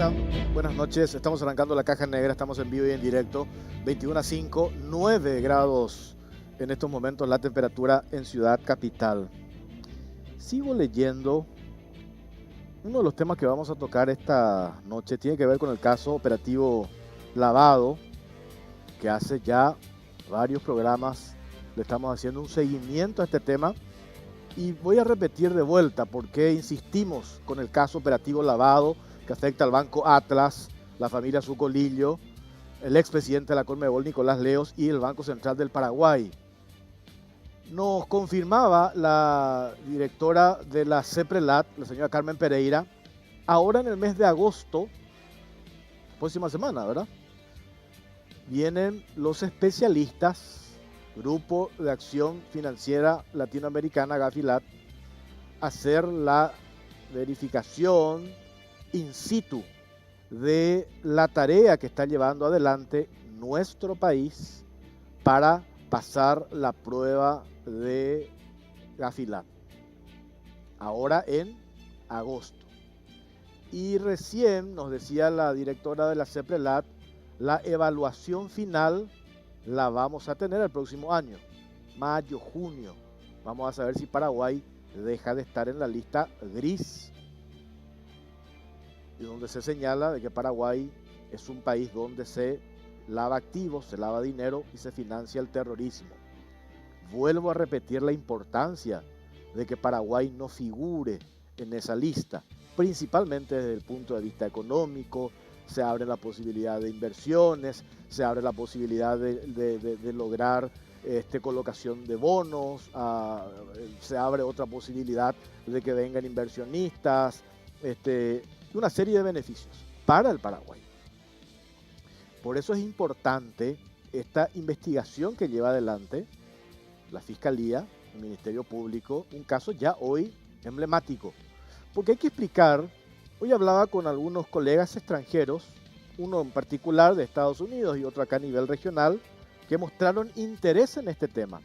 está? Buenas noches, estamos arrancando la caja negra, estamos en vivo y en directo, 21:05, 9 grados en estos momentos la temperatura en Ciudad Capital. Sigo leyendo, uno de los temas que vamos a tocar esta noche tiene que ver con el caso operativo Lavado, que hace ya varios programas le estamos haciendo un seguimiento a este tema. Y voy a repetir de vuelta por qué insistimos con el caso operativo Lavado, que afecta al Banco Atlas, la familia Zucolillo, el expresidente de la Conmebol, Nicolás Leos, y el Banco Central del Paraguay. Nos confirmaba la directora de la CEPRELAT, la señora Carmen Pereira, ahora en el mes de agosto, próxima semana, ¿verdad? Vienen los especialistas, Grupo de Acción Financiera Latinoamericana, GAFILAT, hacer la verificación in situ de la tarea que está llevando adelante nuestro país para pasar la prueba de GAFILAT, ahora en agosto. Y recién nos decía la directora de la CEPRELAT, la evaluación final la vamos a tener el próximo año, mayo, junio. Vamos a saber si Paraguay deja de estar en la lista gris, y donde se señala de que Paraguay es un país donde se lava activos, se lava dinero y se financia el terrorismo. Vuelvo a repetir la importancia de que Paraguay no figure en esa lista, principalmente desde el punto de vista económico. Se abre la posibilidad de inversiones, se abre la posibilidad de lograr colocación de bonos, se abre otra posibilidad de que vengan inversionistas, y una serie de beneficios para el Paraguay. Por eso es importante esta investigación que lleva adelante la Fiscalía, el Ministerio Público, un caso ya hoy emblemático, porque hay que explicar. Hoy hablaba con algunos colegas extranjeros, uno en particular de Estados Unidos y otro acá a nivel regional, que mostraron interés en este tema.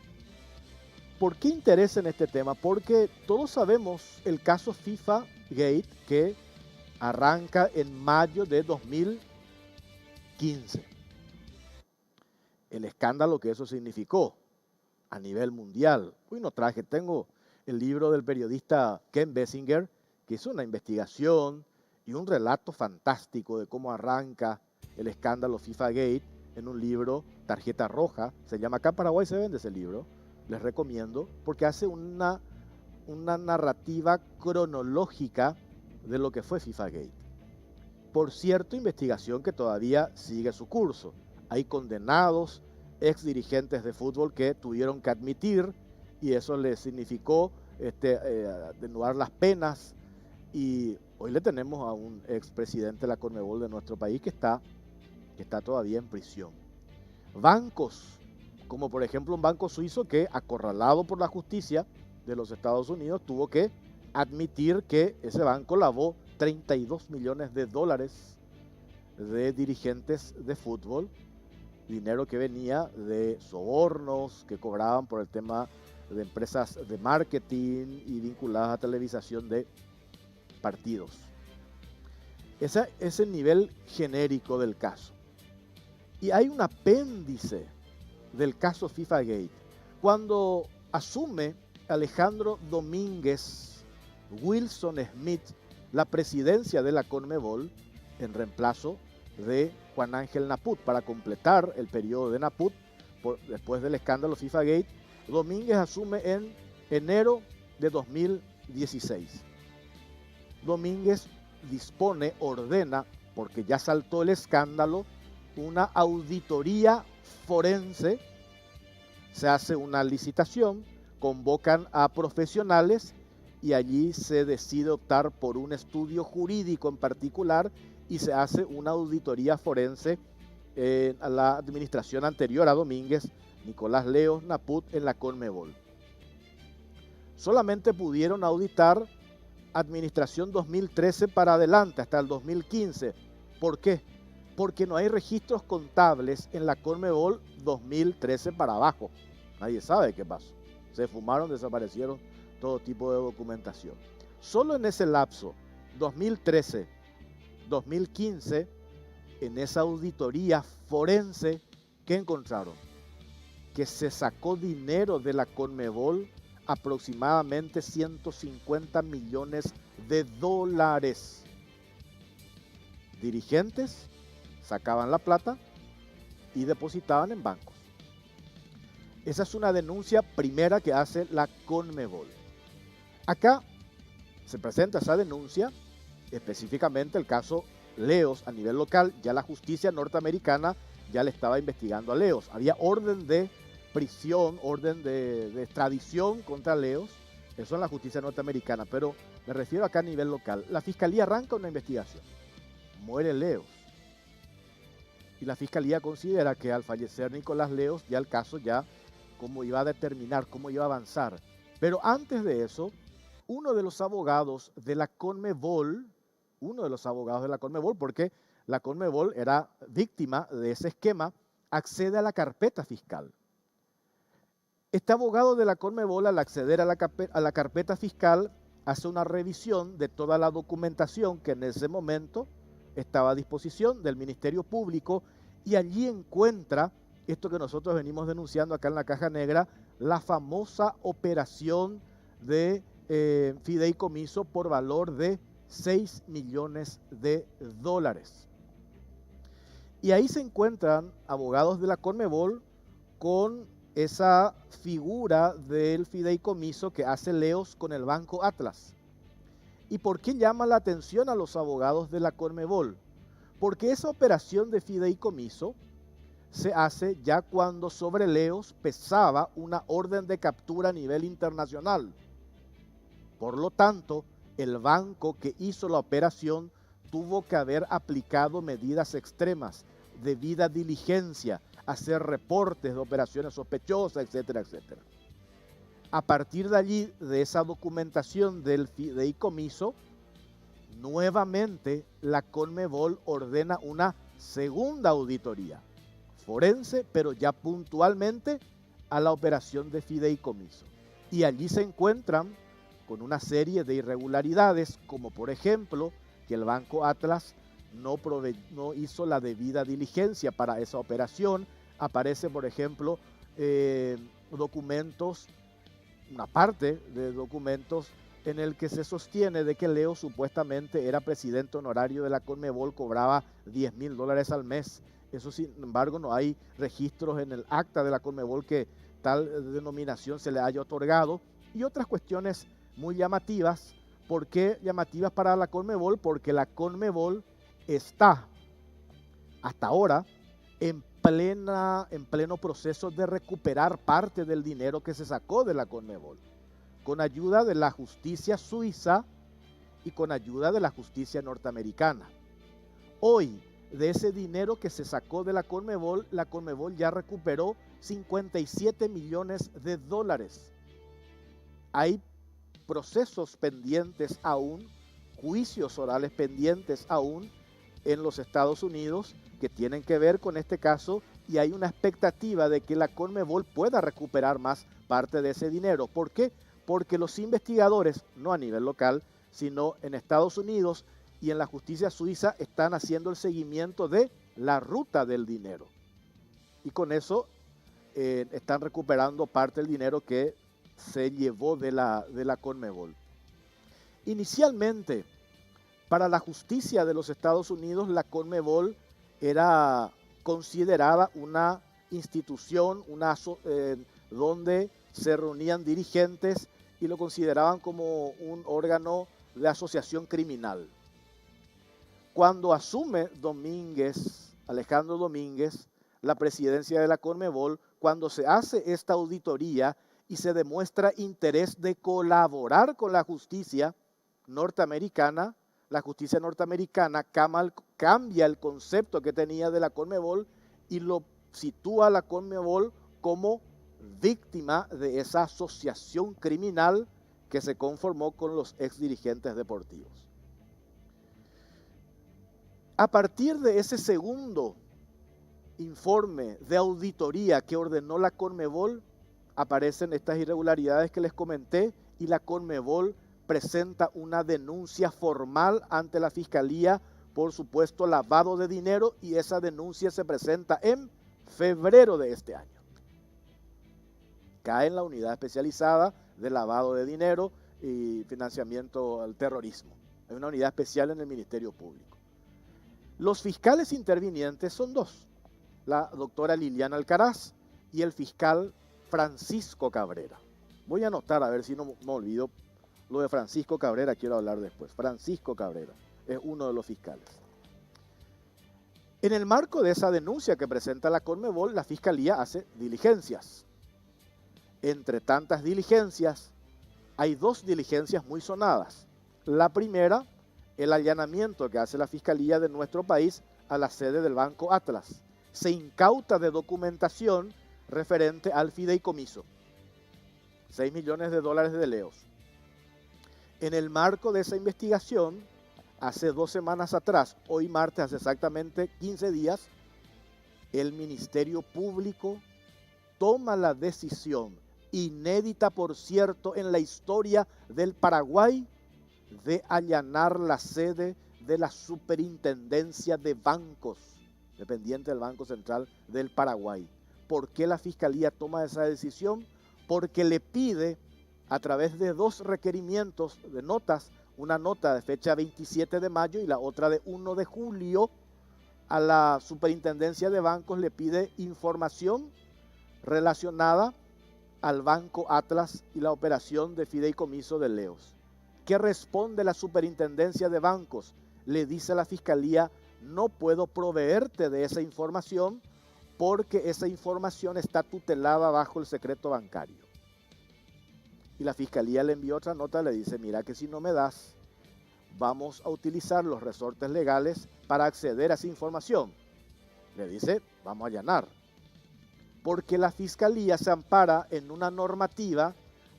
¿Por qué interés en este tema? Porque todos sabemos el caso FIFA Gate, que arranca en mayo de 2015. El escándalo que eso significó a nivel mundial. Hoy no traje, tengo el libro del periodista Ken Bessinger, que hizo una investigación y un relato fantástico de cómo arranca el escándalo FIFA Gate en un libro, Tarjeta Roja, se llama. Acá en Paraguay se vende ese libro, les recomiendo, porque hace una narrativa cronológica de lo que fue FIFA Gate. Por cierto, investigación que todavía sigue su curso. Hay condenados, ex dirigentes de fútbol que tuvieron que admitir, y eso les significó atenuar las penas. Y hoy le tenemos a un expresidente de la Conmebol de nuestro país que está todavía en prisión. Bancos, como por ejemplo un banco suizo que, acorralado por la justicia de los Estados Unidos, tuvo que admitir que ese banco lavó 32 millones de dólares de dirigentes de fútbol, dinero que venía de sobornos que cobraban por el tema de empresas de marketing y vinculadas a televisación de partidos. Ese es el nivel genérico del caso. Y hay un apéndice del caso FIFA Gate. Cuando asume Alejandro Domínguez Wilson Smith la presidencia de la Conmebol, en reemplazo de Juan Ángel Naput, para completar el periodo de Naput después del escándalo FIFA Gate, Domínguez asume en enero de 2016. Domínguez dispone, ordena, porque ya saltó el escándalo, una auditoría forense. Se hace una licitación, convocan a profesionales y allí se decide optar por un estudio jurídico en particular y se hace una auditoría forense a la administración anterior a Domínguez, Nicolás Leos, Naput, en la Conmebol. Solamente pudieron auditar administración 2013 para adelante, hasta el 2015. ¿Por qué? Porque no hay registros contables en la Conmebol 2013 para abajo. Nadie sabe qué pasó. Se fumaron, desaparecieron todo tipo de documentación. Solo en ese lapso, 2013 2015, en esa auditoría forense, ¿qué encontraron? Que se sacó dinero de la Conmebol, aproximadamente 150 millones de dólares. Dirigentes sacaban la plata y depositaban en bancos. Esa es una denuncia primera que hace la Conmebol. Acá se presenta esa denuncia, específicamente el caso Leos a nivel local. Ya la justicia norteamericana ya le estaba investigando a Leos. Había orden de prisión, orden de extradición contra Leos, eso en la justicia norteamericana, pero me refiero acá a nivel local. La fiscalía arranca una investigación, muere Leos, y la fiscalía considera que al fallecer Nicolás Leos, ya el caso cómo iba a determinar, cómo iba a avanzar. Pero antes de eso, uno de los abogados de la Conmebol, porque la Conmebol era víctima de ese esquema, accede a la carpeta fiscal. Este abogado de la Conmebol, al acceder a la carpeta fiscal, hace una revisión de toda la documentación que en ese momento estaba a disposición del Ministerio Público, y allí encuentra esto que nosotros venimos denunciando acá en la Caja Negra, la famosa operación de fideicomiso por valor de 6 millones de dólares. Y ahí se encuentran abogados de la Conmebol con esa figura del fideicomiso que hace Leos con el Banco Atlas. ¿Y por qué llama la atención a los abogados de la Conmebol? Porque esa operación de fideicomiso se hace ya cuando sobre Leos pesaba una orden de captura a nivel internacional. Por lo tanto, el banco que hizo la operación tuvo que haber aplicado medidas extremas, debida diligencia, hacer reportes de operaciones sospechosas, etcétera, etcétera. A partir de allí, de esa documentación del fideicomiso, nuevamente la Conmebol ordena una segunda auditoría forense, pero ya puntualmente a la operación de fideicomiso. Y allí se encuentran con una serie de irregularidades, como por ejemplo que el Banco Atlas no hizo la debida diligencia para esa operación. Aparece, por ejemplo, documentos, una parte de documentos en el que se sostiene de que Leo supuestamente era presidente honorario de la Conmebol, cobraba $10,000 al mes. Eso, sin embargo, no hay registros en el acta de la Conmebol que tal denominación se le haya otorgado. Y otras cuestiones muy llamativas. ¿Por qué llamativas para la Conmebol? Porque la Conmebol está hasta ahora en pleno proceso de recuperar parte del dinero que se sacó de la Conmebol, con ayuda de la justicia suiza y con ayuda de la justicia norteamericana. Hoy, de ese dinero que se sacó de la Conmebol ya recuperó 57 millones de dólares. Hay procesos pendientes aún, juicios orales pendientes aún en los Estados Unidos que tienen que ver con este caso, y hay una expectativa de que la Conmebol pueda recuperar más parte de ese dinero. ¿Por qué? Porque los investigadores, no a nivel local, sino en Estados Unidos y en la justicia suiza, están haciendo el seguimiento de la ruta del dinero. Y con eso están recuperando parte del dinero que se llevó de la Conmebol. Inicialmente, para la justicia de los Estados Unidos, la Conmebol era considerada una institución, donde se reunían dirigentes y lo consideraban como un órgano de asociación criminal. Cuando asume Alejandro Domínguez, la presidencia de la Conmebol, cuando se hace esta auditoría y se demuestra interés de colaborar con la justicia norteamericana, cambia el concepto que tenía de la Conmebol y lo sitúa a la Conmebol como víctima de esa asociación criminal que se conformó con los ex dirigentes deportivos. A partir de ese segundo informe de auditoría que ordenó la Conmebol, aparecen estas irregularidades que les comenté, y la Conmebol presenta una denuncia formal ante la Fiscalía por supuesto lavado de dinero, y esa denuncia se presenta en febrero de este año. Cae en la unidad especializada de lavado de dinero y financiamiento al terrorismo. Hay una unidad especial en el Ministerio Público. Los fiscales intervinientes son dos: la doctora Liliana Alcaraz y el fiscal Francisco Cabrera. Voy a anotar a ver si no me olvido. Lo de Francisco Cabrera quiero hablar después. Francisco Cabrera es uno de los fiscales. En el marco de esa denuncia que presenta la Conmebol, la Fiscalía hace diligencias. Entre tantas diligencias, hay dos diligencias muy sonadas. La primera, el allanamiento que hace la Fiscalía de nuestro país a la sede del Banco Atlas. Se incauta de documentación referente al fideicomiso. 6 millones de dólares de leos. En el marco de esa investigación, hace 2 semanas atrás, hoy martes, hace exactamente 15 días, el Ministerio Público toma la decisión, inédita por cierto en la historia del Paraguay, de allanar la sede de la Superintendencia de Bancos, dependiente del Banco Central del Paraguay. ¿Por qué la Fiscalía toma esa decisión? Porque le pide, a través de 2 requerimientos de notas, una nota de fecha 27 de mayo y la otra de 1 de julio, a la Superintendencia de Bancos le pide información relacionada al Banco Atlas y la operación de fideicomiso de leos. ¿Qué responde la Superintendencia de Bancos? Le dice a la Fiscalía: no puedo proveerte de esa información porque esa información está tutelada bajo el secreto bancario. Y la Fiscalía le envió otra nota, le dice: mira que si no me das, vamos a utilizar los resortes legales para acceder a esa información. Le dice: vamos a allanar. Porque la Fiscalía se ampara en una normativa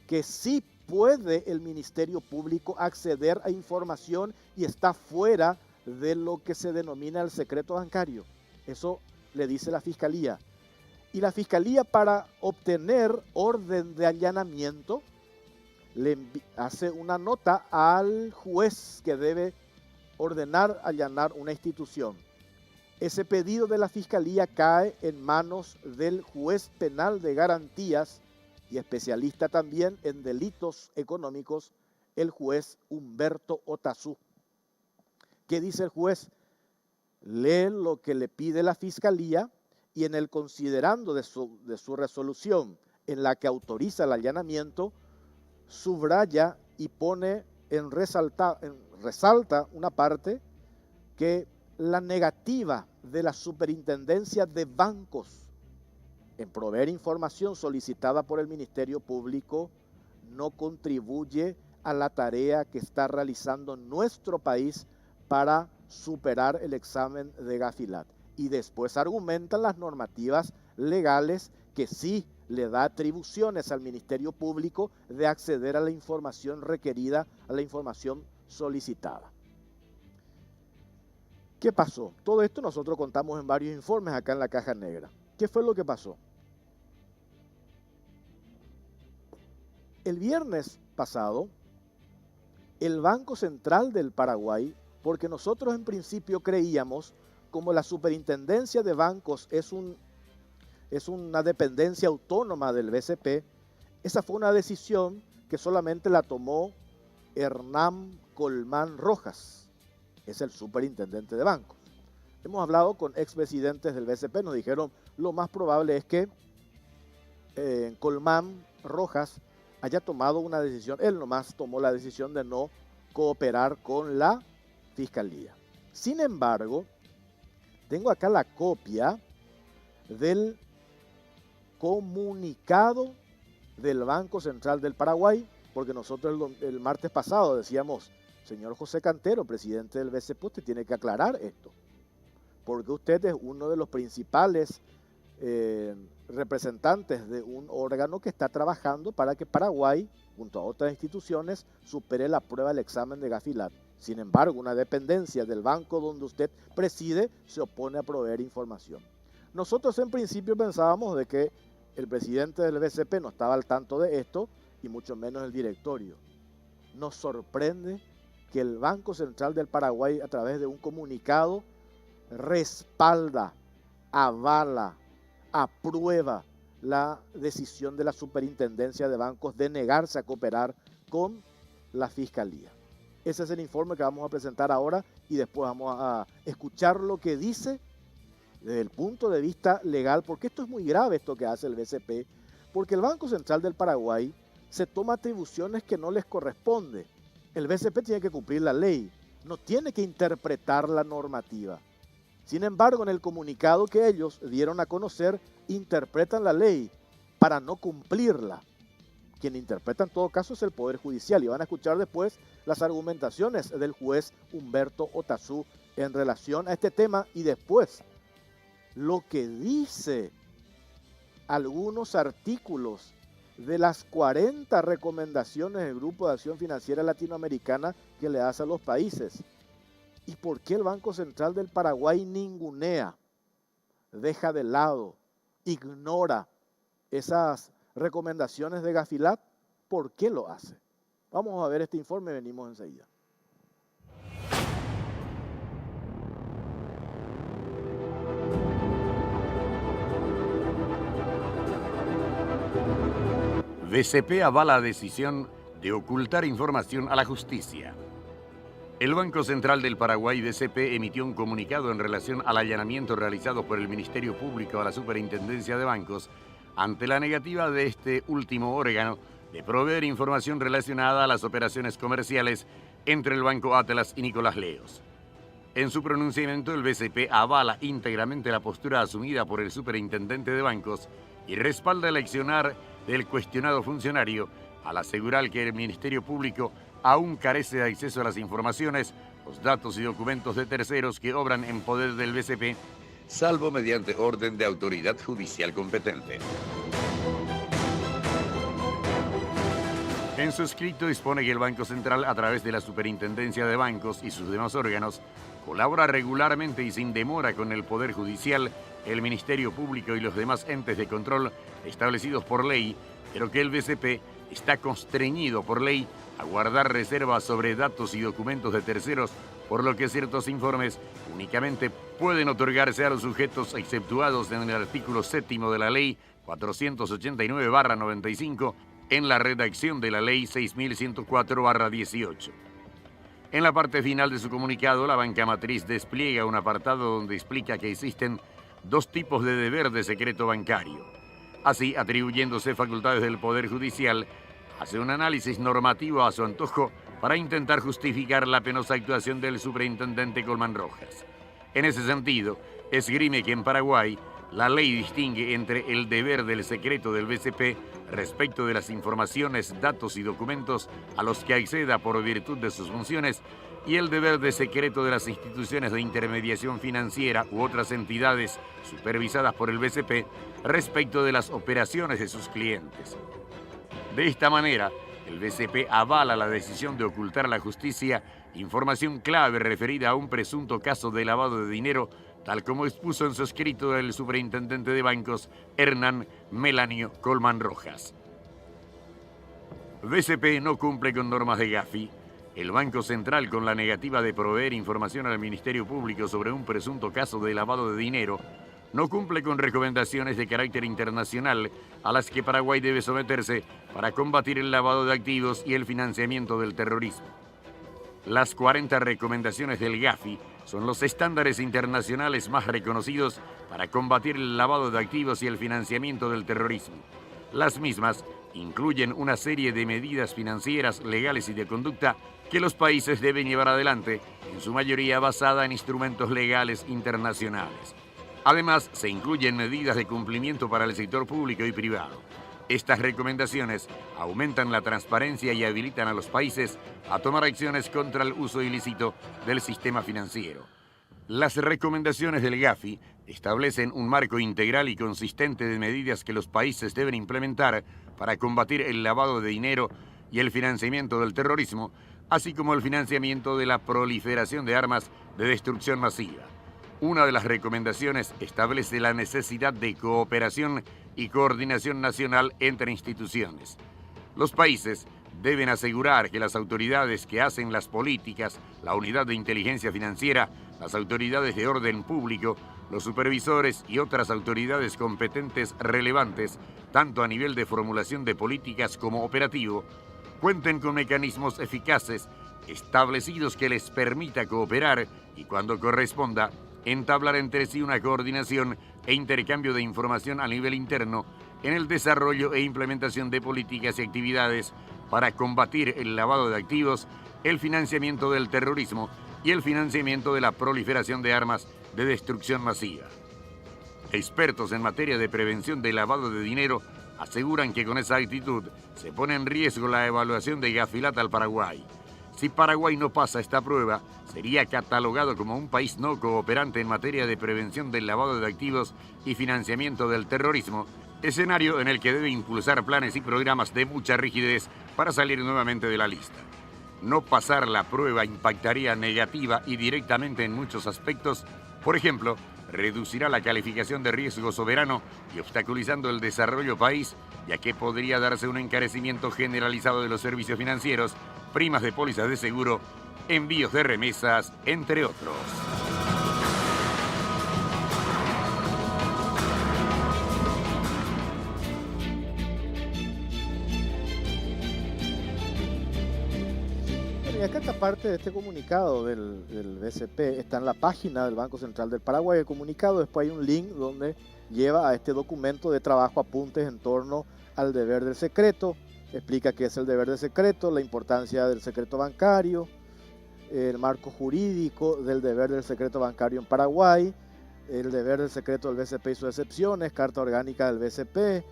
que sí puede el Ministerio Público acceder a información y está fuera de lo que se denomina el secreto bancario. Eso le dice la Fiscalía. Y la Fiscalía, para obtener orden de allanamiento, le hace una nota al juez que debe ordenar allanar una institución. Ese pedido de la Fiscalía cae en manos del juez penal de garantías y especialista también en delitos económicos, el juez Humberto Otazú. ¿Qué dice el juez? Lee lo que le pide la Fiscalía y en el considerando de su resolución en la que autoriza el allanamiento, subraya y pone resalta una parte que la negativa de la Superintendencia de Bancos en proveer información solicitada por el Ministerio Público no contribuye a la tarea que está realizando nuestro país para superar el examen de Gafilat. Y después argumentan las normativas legales que sí le da atribuciones al Ministerio Público de acceder a la información requerida, a la información solicitada. ¿Qué pasó? Todo esto nosotros contamos en varios informes acá en la Caja Negra. ¿Qué fue lo que pasó? El viernes pasado, el Banco Central del Paraguay, porque nosotros en principio creíamos, como la Superintendencia de Bancos es una dependencia autónoma del BCP, esa fue una decisión que solamente la tomó Hernán Colmán Rojas, es el superintendente de bancos. Hemos hablado con expresidentes del BCP, nos dijeron lo más probable es que Colmán Rojas haya tomado una decisión, él nomás tomó la decisión de no cooperar con la Fiscalía. Sin embargo, tengo acá la copia del comunicado del Banco Central del Paraguay, porque nosotros el martes pasado decíamos: señor José Cantero, presidente del BCP, usted tiene que aclarar esto, porque usted es uno de los principales representantes de un órgano que está trabajando para que Paraguay, junto a otras instituciones, supere la prueba del examen de Gafilat. Sin embargo, una dependencia del banco donde usted preside se opone a proveer información. Nosotros en principio pensábamos de que el presidente del BCP no estaba al tanto de esto, y mucho menos el directorio. Nos sorprende que el Banco Central del Paraguay, a través de un comunicado, respalda, avala, aprueba la decisión de la Superintendencia de Bancos de negarse a cooperar con la Fiscalía. Ese es el informe que vamos a presentar ahora y después vamos a escuchar lo que dice desde el punto de vista legal, porque esto es muy grave esto que hace el BCP, porque el Banco Central del Paraguay se toma atribuciones que no les corresponde. El BCP tiene que cumplir la ley, no tiene que interpretar la normativa. Sin embargo, en el comunicado que ellos dieron a conocer, interpretan la ley para no cumplirla. Quien interpreta en todo caso es el Poder Judicial, y van a escuchar después las argumentaciones del juez Humberto Otazú en relación a este tema, y después lo que dice algunos artículos de las 40 recomendaciones del Grupo de Acción Financiera Latinoamericana que le hace a los países. ¿Y por qué el Banco Central del Paraguay ningunea, deja de lado, ignora esas recomendaciones de Gafilat? ¿Por qué lo hace? Vamos a ver este informe y venimos enseguida. BCP avala decisión de ocultar información a la justicia. El Banco Central del Paraguay, BCP, emitió un comunicado en relación al allanamiento realizado por el Ministerio Público a la Superintendencia de Bancos ante la negativa de este último órgano de proveer información relacionada a las operaciones comerciales entre el Banco Atlas y Nicolás Leos. En su pronunciamiento, el BCP avala íntegramente la postura asumida por el superintendente de bancos y respalda el accionar del cuestionado funcionario al asegurar que el Ministerio Público aún carece de acceso a las informaciones, los datos y documentos de terceros que obran en poder del BCP, salvo mediante orden de autoridad judicial competente. En su escrito dispone que el Banco Central, a través de la Superintendencia de Bancos y sus demás órganos, colabora regularmente y sin demora con el Poder Judicial, el Ministerio Público y los demás entes de control establecidos por ley, pero que el BCP está constreñido por ley a guardar reservas sobre datos y documentos de terceros, por lo que ciertos informes únicamente pueden otorgarse a los sujetos exceptuados en el artículo 7º de la Ley 489/95 en la redacción de la Ley 6104/18. En la parte final de su comunicado, la banca matriz despliega un apartado donde explica que existen dos tipos de deber de secreto bancario. Así, atribuyéndose facultades del Poder Judicial, hace un análisis normativo a su antojo para intentar justificar la penosa actuación del superintendente Colman Rojas. En ese sentido, esgrime que en Paraguay la ley distingue entre el deber del secreto del BCP respecto de las informaciones, datos y documentos a los que acceda por virtud de sus funciones y el deber de secreto de las instituciones de intermediación financiera u otras entidades supervisadas por el BCP respecto de las operaciones de sus clientes. De esta manera, el BCP avala la decisión de ocultar a la justicia información clave referida a un presunto caso de lavado de dinero, tal como expuso en su escrito el superintendente de bancos, Hernán Melanio Colman Rojas. BCP no cumple con normas de Gafi. El Banco Central, con la negativa de proveer información al Ministerio Público sobre un presunto caso de lavado de dinero, no cumple con recomendaciones de carácter internacional a las que Paraguay debe someterse para combatir el lavado de activos y el financiamiento del terrorismo. Las 40 recomendaciones del Gafi son los estándares internacionales más reconocidos para combatir el lavado de activos y el financiamiento del terrorismo. Las mismas incluyen una serie de medidas financieras, legales y de conducta que los países deben llevar adelante, en su mayoría basada en instrumentos legales internacionales. Además, se incluyen medidas de cumplimiento para el sector público y privado. Estas recomendaciones aumentan la transparencia y habilitan a los países a tomar acciones contra el uso ilícito del sistema financiero. Las recomendaciones del Gafi establecen un marco integral y consistente de medidas que los países deben implementar para combatir el lavado de dinero y el financiamiento del terrorismo, así como el financiamiento de la proliferación de armas de destrucción masiva. Una de las recomendaciones establece la necesidad de cooperación y coordinación nacional entre instituciones. Los países deben asegurar que las autoridades que hacen las políticas, la unidad de inteligencia financiera, las autoridades de orden público, los supervisores y otras autoridades competentes relevantes, tanto a nivel de formulación de políticas como operativo, cuenten con mecanismos eficaces establecidos que les permita cooperar y, cuando corresponda, entablar entre sí una coordinación e intercambio de información a nivel interno en el desarrollo e implementación de políticas y actividades para combatir el lavado de activos, el financiamiento del terrorismo y el financiamiento de la proliferación de armas de destrucción masiva. Expertos en materia de prevención del lavado de dinero aseguran que con esa actitud se pone en riesgo la evaluación de Gafilat al Paraguay. Si Paraguay no pasa esta prueba, sería catalogado como un país no cooperante en materia de prevención del lavado de activos y financiamiento del terrorismo, escenario en el que debe impulsar planes y programas de mucha rigidez para salir nuevamente de la lista. No pasar la prueba impactaría negativa y directamente en muchos aspectos. Por ejemplo, reducirá la calificación de riesgo soberano y obstaculizando el desarrollo país, ya que podría darse un encarecimiento generalizado de los servicios financieros, primas de pólizas de seguro, envíos de remesas, entre otros. Y acá esta parte de este comunicado del BCP está en la página del Banco Central del Paraguay. El comunicado, después hay un link donde lleva a este documento de trabajo, apuntes en torno al deber del secreto. Explica qué es el deber del secreto, la importancia del secreto bancario, el marco jurídico del deber del secreto bancario en Paraguay, el deber del secreto del BCP y sus excepciones, carta orgánica del BCP,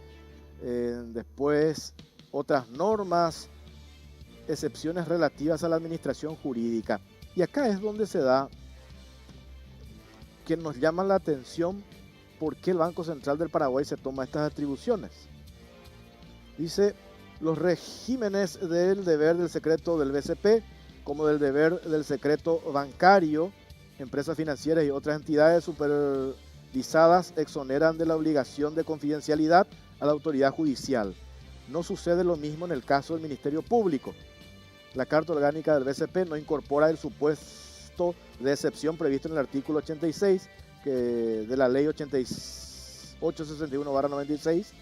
después otras normas, excepciones relativas a la administración jurídica. Y acá es donde se da que nos llama la atención por qué el Banco Central del Paraguay se toma estas atribuciones. Dice, los regímenes del deber del secreto del BCP, como del deber del secreto bancario, empresas financieras y otras entidades supervisadas exoneran de la obligación de confidencialidad a la autoridad judicial. No sucede lo mismo en el caso del Ministerio Público. La Carta Orgánica del BCP no incorpora el supuesto de excepción previsto en el artículo 86 de la Ley 861/96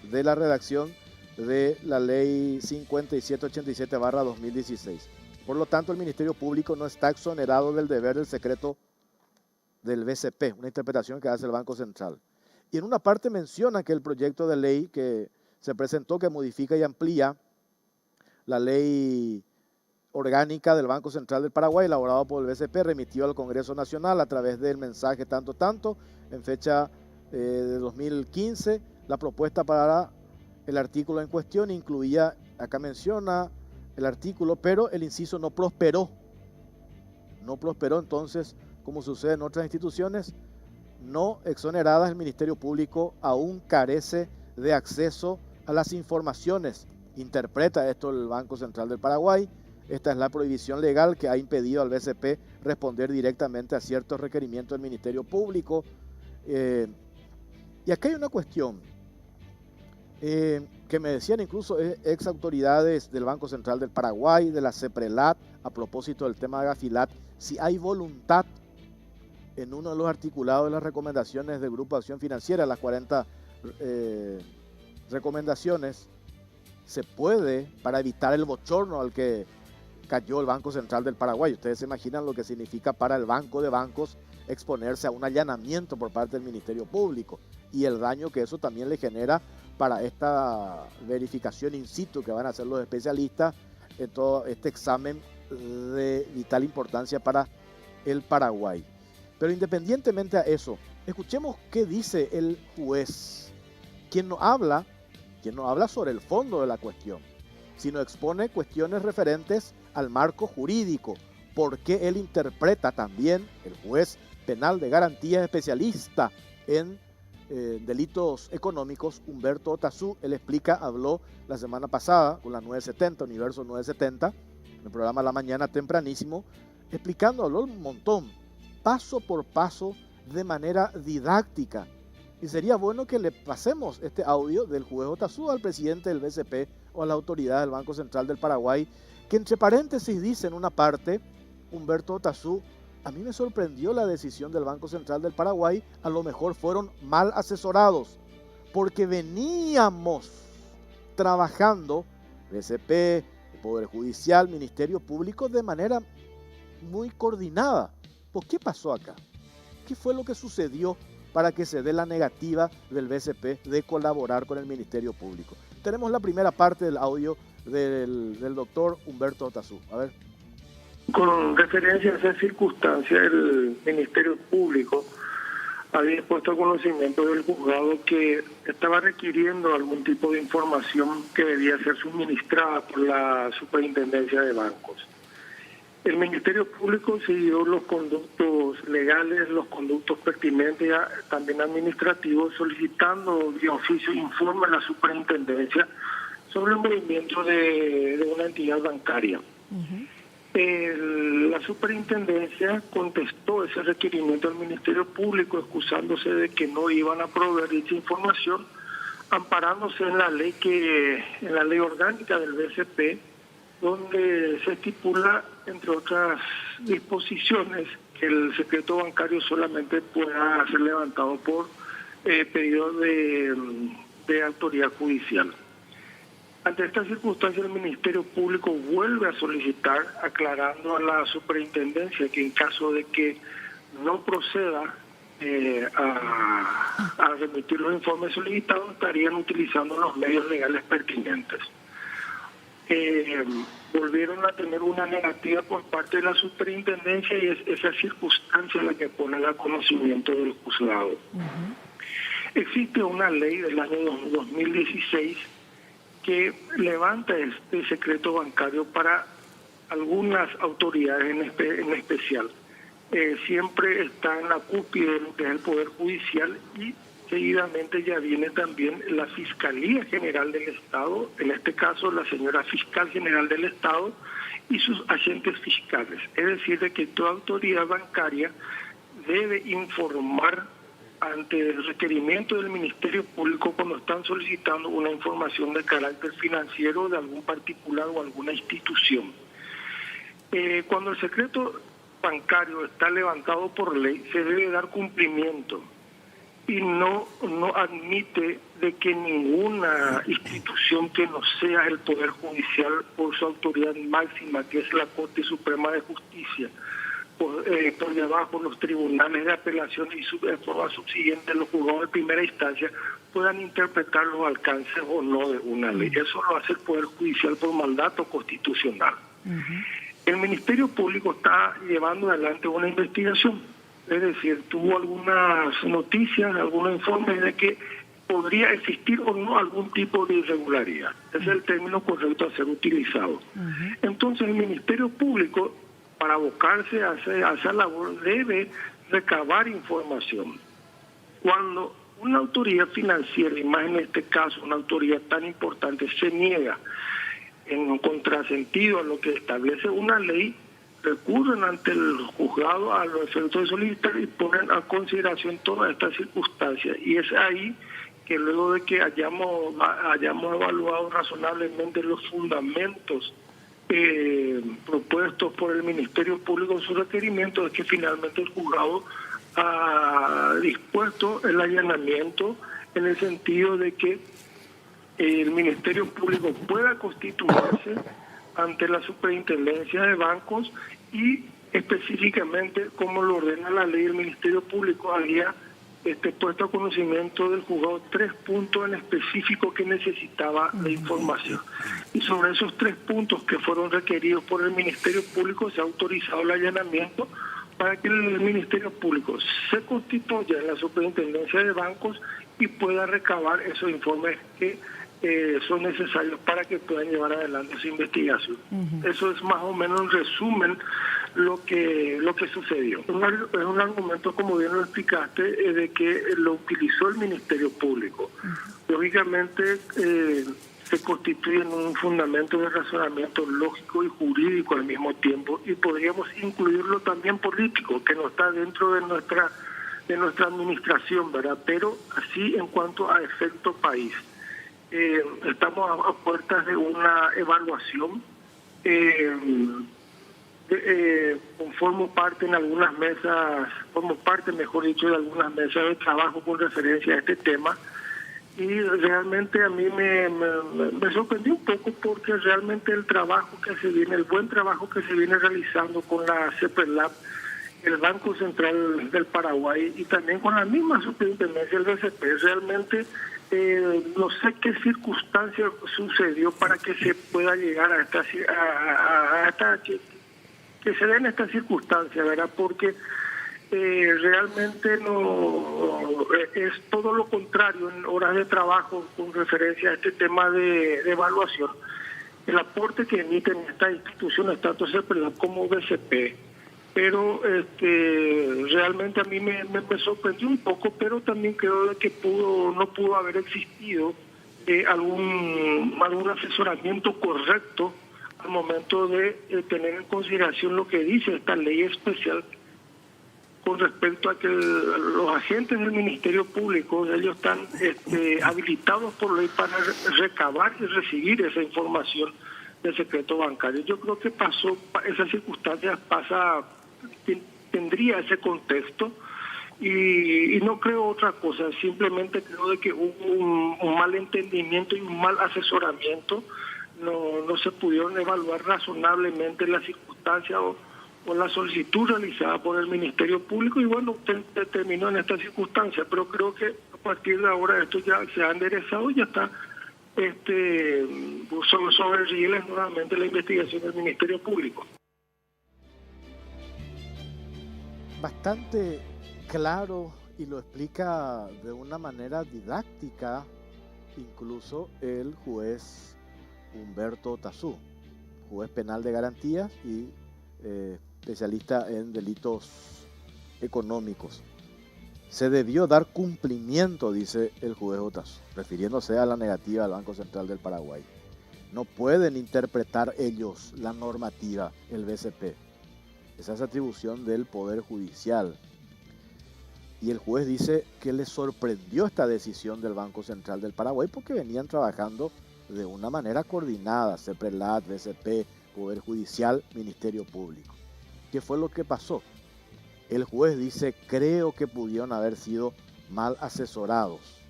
de la redacción de la Ley 5787/2016. Por lo tanto, el Ministerio Público no está exonerado del deber del secreto del BCP, una interpretación que hace el Banco Central. Y en una parte menciona que el proyecto de ley que se presentó, que modifica y amplía la Ley Orgánica del Banco Central del Paraguay, elaborado por el BCP, remitido al Congreso Nacional a través del mensaje tanto, en fecha de 2015. La propuesta para el artículo en cuestión incluía, acá menciona el artículo, pero el inciso no prosperó. No prosperó, entonces, como sucede en otras instituciones no exoneradas, el Ministerio Público aún carece de acceso a las informaciones. Interpreta esto el Banco Central del Paraguay. Esta es la prohibición legal que ha impedido al BCP responder directamente a ciertos requerimientos del Ministerio Público. Y acá hay una cuestión que me decían incluso ex autoridades del Banco Central del Paraguay, de la CEPRELAT, a propósito del tema de Gafilat, si hay voluntad en uno de los articulados de las recomendaciones del Grupo de Acción Financiera, las 40 recomendaciones, se puede, para evitar el bochorno al que cayó el Banco Central del Paraguay. Ustedes se imaginan lo que significa para el banco de bancos exponerse a un allanamiento por parte del Ministerio Público y el daño que eso también le genera para esta verificación in situ que van a hacer los especialistas en todo este examen de vital importancia para el Paraguay. Pero independientemente a eso, escuchemos qué dice el juez, quien no habla sobre el fondo de la cuestión, sino expone cuestiones referentes al marco jurídico, porque él interpreta también, el juez penal de garantías especialista en delitos económicos, Humberto Otazú. Él habló la semana pasada con la 970, Universo 970, en el programa La Mañana tempranísimo, habló un montón, paso por paso, de manera didáctica. Y sería bueno que le pasemos este audio del juez Otazú al presidente del BCP, o a las autoridades del Banco Central del Paraguay, que entre paréntesis dice en una parte, Humberto Otazú, a mí me sorprendió la decisión del Banco Central del Paraguay, a lo mejor fueron mal asesorados, porque veníamos trabajando, BCP, Poder Judicial, Ministerio Público, de manera muy coordinada. ¿Por qué pasó acá? ¿Qué fue lo que sucedió para que se dé la negativa del BCP de colaborar con el Ministerio Público? Tenemos la primera parte del audio del doctor Humberto Otazú. A ver. Con referencia a esa circunstancia, el Ministerio Público había puesto a conocimiento del juzgado que estaba requiriendo algún tipo de información que debía ser suministrada por la Superintendencia de Bancos. El Ministerio Público siguió los conductos legales, los conductos pertinentes, también administrativos, solicitando de oficio informe a la Superintendencia sobre el movimiento de una entidad bancaria. La Superintendencia contestó ese requerimiento al Ministerio Público, excusándose de que no iban a proveer dicha información, amparándose en la ley orgánica del BCP, donde se estipula, entre otras disposiciones, que el secreto bancario solamente pueda ser levantado por pedido de autoridad judicial. Ante esta circunstancia, el Ministerio Público vuelve a solicitar, aclarando a la Superintendencia que en caso de que no proceda a remitir los informes solicitados, estarían utilizando los medios legales pertinentes. Volvieron a tener una negativa por parte de la Superintendencia y es esa circunstancia la que pone a conocimiento del juzgado. Existe una ley del año 2016 que levanta este secreto bancario para algunas autoridades en especial. Siempre está en la cúspide de lo que es el Poder Judicial y seguidamente ya viene también la Fiscalía General del Estado, en este caso la señora Fiscal General del Estado y sus agentes fiscales. Es decir, de que toda autoridad bancaria debe informar ante el requerimiento del Ministerio Público cuando están solicitando una información de carácter financiero de algún particular o alguna institución. Cuando el secreto bancario está levantado por ley, se debe dar cumplimiento y no admite de que ninguna institución que no sea el Poder Judicial por su autoridad máxima, que es la Corte Suprema de Justicia, por debajo los tribunales de apelación y de forma subsiguiente los juzgados de primera instancia puedan interpretar los alcances o no de una ley. Eso lo hace el Poder Judicial por mandato constitucional. El Ministerio Público está llevando adelante una investigación, es decir, tuvo algunas noticias, algunos informes de que podría existir o no algún tipo de irregularidad. Ese es el término correcto a ser utilizado. Entonces el Ministerio Público, para abocarse a esa labor, debe recabar información. Cuando una autoridad financiera, y más en este caso una autoridad tan importante, se niega en un contrasentido a lo que establece una ley, recurren ante el juzgado a los efectos de solicitar y ponen a consideración todas estas circunstancias. Y es ahí que luego de que hayamos evaluado razonablemente los fundamentos propuestos por el Ministerio Público en su requerimiento, es que finalmente el juzgado ha dispuesto el allanamiento en el sentido de que el Ministerio Público pueda constituirse ante la Superintendencia de Bancos y específicamente, como lo ordena la ley, el Ministerio Público había puesto a conocimiento del juzgado 3 puntos en específico que necesitaba de información. Y sobre esos 3 puntos que fueron requeridos por el Ministerio Público se ha autorizado el allanamiento para que el Ministerio Público se constituya en la Superintendencia de Bancos y pueda recabar esos informes que son necesarios para que puedan llevar adelante su investigación. Eso es más o menos un resumen lo que sucedió. Es un argumento, como bien lo explicaste, de que lo utilizó el Ministerio Público. Lógicamente se constituye en un fundamento de razonamiento lógico y jurídico al mismo tiempo, y podríamos incluirlo también político, que no está dentro de nuestra administración, ¿verdad? Pero así en cuanto a efecto país. Estamos a puertas de una evaluación. Formo parte en algunas mesas, formo parte, mejor dicho, de algunas mesas de trabajo con referencia a este tema. Y realmente a mí me sorprendió un poco porque realmente el trabajo que se viene, el buen trabajo que se viene realizando con la CEPRELAB, el Banco Central del Paraguay y también con la misma superintendencia del BCP, realmente no sé qué circunstancia sucedió para que se pueda llegar a esta que se den estas circunstancias, ¿verdad? Porque realmente no es todo lo contrario en horas de trabajo con referencia a este tema de evaluación. El aporte que emiten estas instituciones, tanto CEPRELAB como BCP, pero realmente a mí me sorprendió un poco, pero también creo de que no pudo haber existido algún asesoramiento correcto al momento de tener en consideración lo que dice esta ley especial con respecto a que los agentes del Ministerio Público, ellos están habilitados por ley para recabar y recibir esa información del secreto bancario. Yo creo que esas circunstancias tendría ese contexto y no creo otra cosa, simplemente creo de que hubo un mal entendimiento y un mal asesoramiento, no se pudieron evaluar razonablemente las circunstancias o la solicitud realizada por el Ministerio Público y bueno, terminó en esta circunstancia, pero creo que a partir de ahora esto ya se ha enderezado y ya está sobre rieles nuevamente la investigación del Ministerio Público. Bastante claro y lo explica de una manera didáctica incluso el juez Humberto Tazú, juez penal de garantías y especialista en delitos económicos. Se debió dar cumplimiento, dice el juez Tazú, refiriéndose a la negativa del Banco Central del Paraguay. No pueden interpretar ellos la normativa, el BCP. Esa es atribución del Poder Judicial. Y el juez dice que le sorprendió esta decisión del Banco Central del Paraguay porque venían trabajando de una manera coordinada, CEPRELAB, BCP, Poder Judicial, Ministerio Público. ¿Qué fue lo que pasó? El juez dice, creo que pudieron haber sido mal asesorados.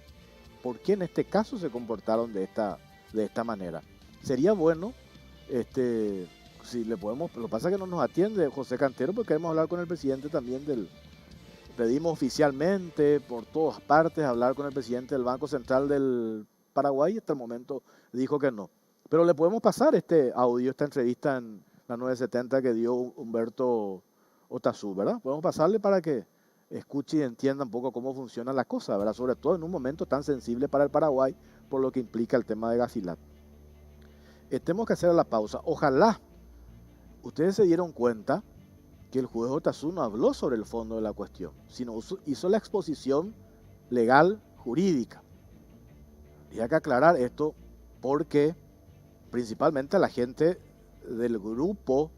¿Por qué en este caso se comportaron de esta manera? Sería bueno, si le podemos, lo que pasa es que no nos atiende José Cantero porque queremos hablar con el presidente también pedimos oficialmente por todas partes hablar con el presidente del Banco Central del Paraguay y hasta el momento dijo que no. Pero le podemos pasar este audio, esta entrevista en la 970 que dio Humberto Tazú, ¿verdad? Podemos pasarle para que escuche y entienda un poco cómo funciona la cosa, ¿verdad? Sobre todo en un momento tan sensible para el Paraguay por lo que implica el tema de Gafilat. Tenemos que hacer la pausa. Ojalá ustedes se dieron cuenta que el juez Tazú no habló sobre el fondo de la cuestión, sino hizo la exposición legal, jurídica. Y hay que aclarar esto porque principalmente la gente del grupo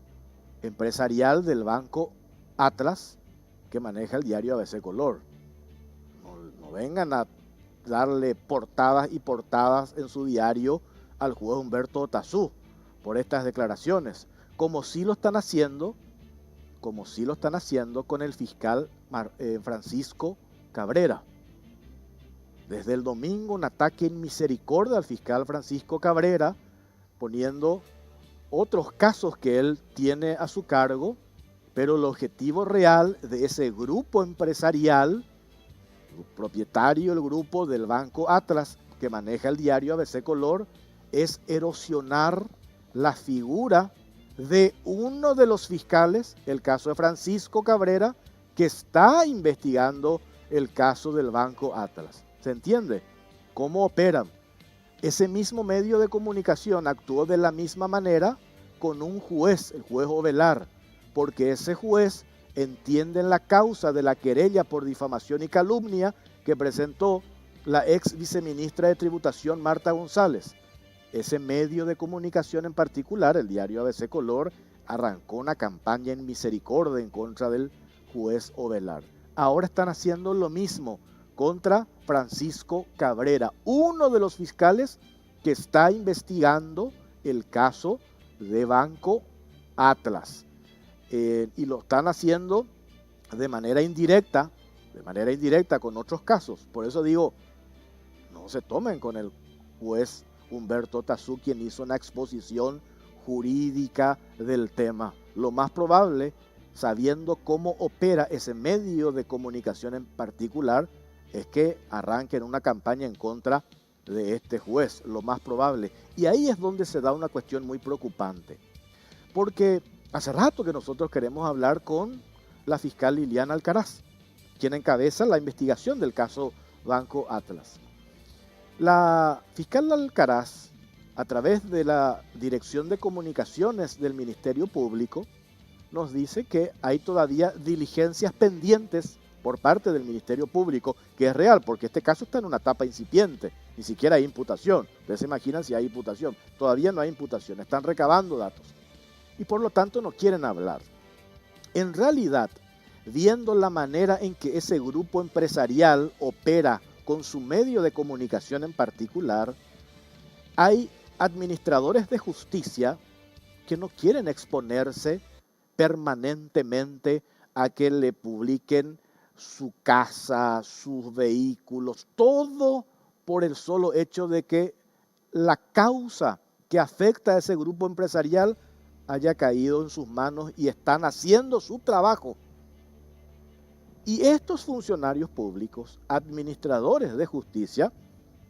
empresarial del Banco Atlas que maneja el diario ABC Color. No vengan a darle portadas y portadas en su diario al juez Humberto Tazú por estas declaraciones, como sí lo están haciendo con el fiscal Francisco Cabrera. Desde el domingo un ataque en misericordia al fiscal Francisco Cabrera, poniendo otros casos que él tiene a su cargo, pero el objetivo real de ese grupo empresarial, propietario del grupo del Banco Atlas, que maneja el diario ABC Color, es erosionar la figura de uno de los fiscales, el caso de Francisco Cabrera, que está investigando el caso del Banco Atlas. ¿Se entiende? ¿Cómo operan? Ese mismo medio de comunicación actuó de la misma manera con un juez, el juez Ovelar, porque ese juez entiende en la causa de la querella por difamación y calumnia que presentó la ex viceministra de Tributación Marta González. Ese medio de comunicación en particular, el diario ABC Color, arrancó una campaña en misericordia en contra del juez Ovelar. Ahora están haciendo lo mismo contra Francisco Cabrera, uno de los fiscales que está investigando el caso de Banco Atlas. Y lo están haciendo de manera indirecta con otros casos. Por eso digo, no se tomen con el juez Humberto Tazú, quien hizo una exposición jurídica del tema. Lo más probable, sabiendo cómo opera ese medio de comunicación en particular, es que arranquen una campaña en contra de este juez, lo más probable. Y ahí es donde se da una cuestión muy preocupante, porque hace rato que nosotros queremos hablar con la fiscal Liliana Alcaraz, quien encabeza la investigación del caso Banco Atlas. La fiscal Alcaraz, a través de la Dirección de Comunicaciones del Ministerio Público, nos dice que hay todavía diligencias pendientes por parte del Ministerio Público, que es real, porque este caso está en una etapa incipiente, ni siquiera hay imputación. Ustedes se imaginan si hay imputación. Todavía no hay imputación, están recabando datos. Y por lo tanto no quieren hablar. En realidad, viendo la manera en que ese grupo empresarial opera con su medio de comunicación en particular, hay administradores de justicia que no quieren exponerse permanentemente a que le publiquen su casa, sus vehículos, todo por el solo hecho de que la causa que afecta a ese grupo empresarial haya caído en sus manos y están haciendo su trabajo. Y estos funcionarios públicos, administradores de justicia,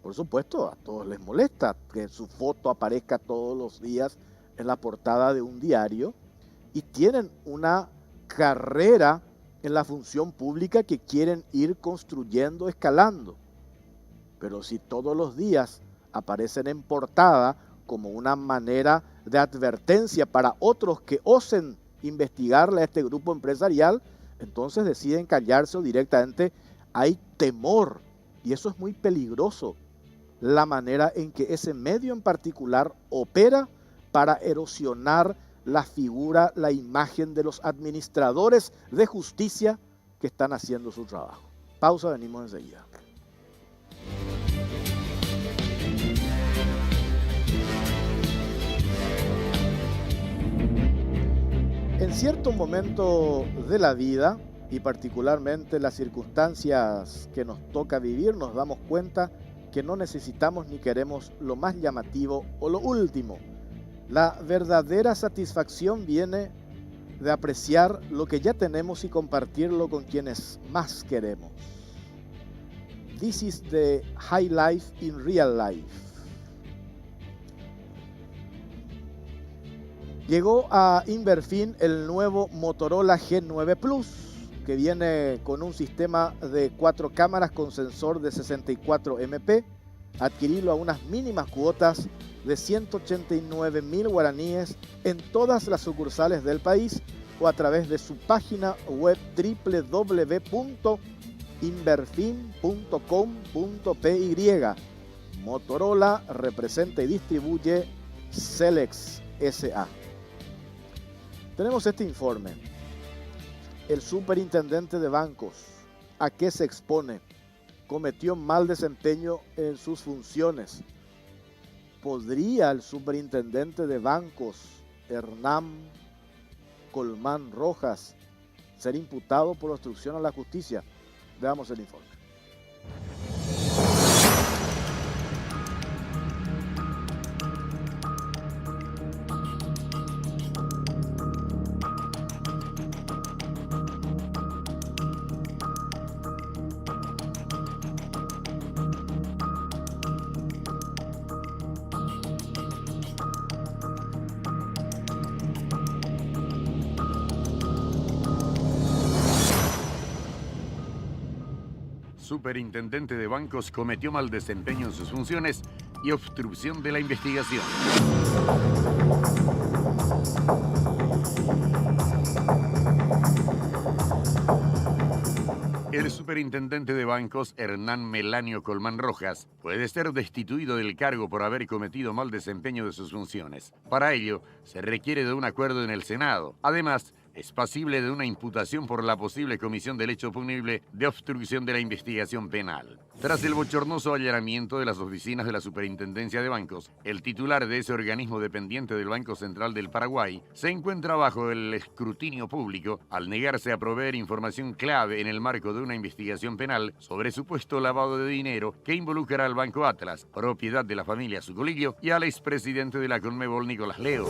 por supuesto, a todos les molesta que su foto aparezca todos los días en la portada de un diario y tienen una carrera en la función pública que quieren ir construyendo, escalando. Pero si todos los días aparecen en portada como una manera de advertencia para otros que osen investigarle a este grupo empresarial, entonces deciden callarse o directamente hay temor. Y eso es muy peligroso, la manera en que ese medio en particular opera para erosionar la figura, la imagen de los administradores de justicia que están haciendo su trabajo. Pausa, venimos enseguida. En cierto momento de la vida, y particularmente las circunstancias que nos toca vivir, nos damos cuenta que no necesitamos ni queremos lo más llamativo o lo último. La verdadera satisfacción viene de apreciar lo que ya tenemos y compartirlo con quienes más queremos. This is the high life in real life. Llegó a Inverfin el nuevo Motorola G9 Plus, que viene con un sistema de 4 cámaras con sensor de 64 MP. Adquirirlo a unas mínimas cuotas de 189.000 guaraníes en todas las sucursales del país o a través de su página web www.inverfin.com.py. Motorola representa y distribuye Celex S.A. Tenemos este informe. El superintendente de bancos, ¿a qué se expone? Cometió mal desempeño en sus funciones. ¿Podría el superintendente de bancos, Hernán Colmán Rojas, ser imputado por obstrucción a la justicia? Veamos el informe. Superintendente de bancos cometió mal desempeño en sus funciones y obstrucción de la investigación. El superintendente de bancos, Hernán Melanio Colmán Rojas, puede ser destituido del cargo por haber cometido mal desempeño de sus funciones. Para ello, se requiere de un acuerdo en el Senado. Además, es pasible de una imputación por la posible comisión del hecho punible de obstrucción de la investigación penal. Tras el bochornoso allanamiento de las oficinas de la Superintendencia de Bancos, el titular de ese organismo dependiente del Banco Central del Paraguay se encuentra bajo el escrutinio público al negarse a proveer información clave en el marco de una investigación penal sobre supuesto lavado de dinero que involucra al Banco Atlas, propiedad de la familia Sucolillo, y al expresidente de la Conmebol, Nicolás Leos.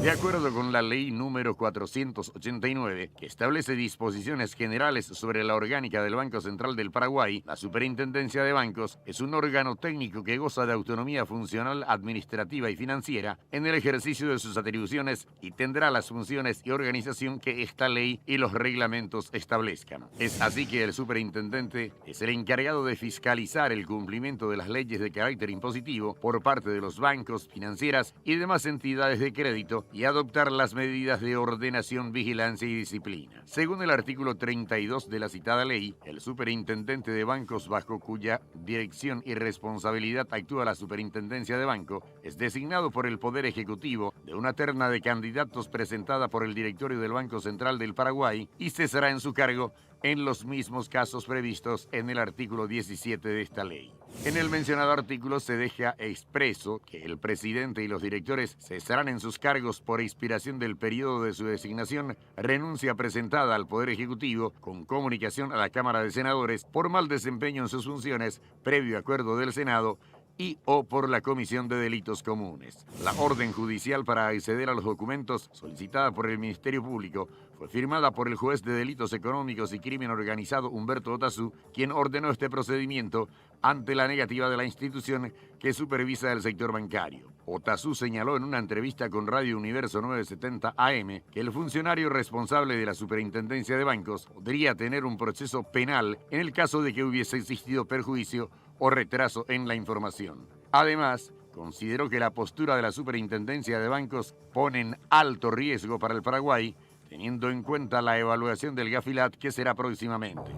De acuerdo con la ley número 489, que establece disposiciones generales sobre la orgánica del Banco Central del Paraguay, la Superintendencia de Bancos es un órgano técnico que goza de autonomía funcional, administrativa y financiera en el ejercicio de sus atribuciones y tendrá las funciones y organización que esta ley y los reglamentos establezcan. Es así que el superintendente es el encargado de fiscalizar el cumplimiento de las leyes de carácter impositivo por parte de los bancos, financieras y demás entidades de crédito, y adoptar las medidas de ordenación, vigilancia y disciplina. Según el artículo 32 de la citada ley, el superintendente de bancos, bajo cuya dirección y responsabilidad actúa la Superintendencia de Banco, es designado por el Poder Ejecutivo de una terna de candidatos presentada por el directorio del Banco Central del Paraguay y cesará en su cargo en los mismos casos previstos en el artículo 17 de esta ley. En el mencionado artículo se deja expreso que el presidente y los directores cesarán en sus cargos por expiración del periodo de su designación, renuncia presentada al Poder Ejecutivo con comunicación a la Cámara de Senadores por mal desempeño en sus funciones, previo acuerdo del Senado, y o por la Comisión de Delitos Comunes. La orden judicial para acceder a los documentos solicitada por el Ministerio Público fue firmada por el juez de Delitos Económicos y Crimen Organizado Humberto Otazú, quien ordenó este procedimiento ante la negativa de la institución que supervisa el sector bancario. Otazú señaló en una entrevista con Radio Universo 970 AM que el funcionario responsable de la Superintendencia de Bancos podría tener un proceso penal en el caso de que hubiese existido perjuicio o retraso en la información. Además, consideró que la postura de la Superintendencia de Bancos pone en alto riesgo para el Paraguay, teniendo en cuenta la evaluación del Gafilat que será próximamente.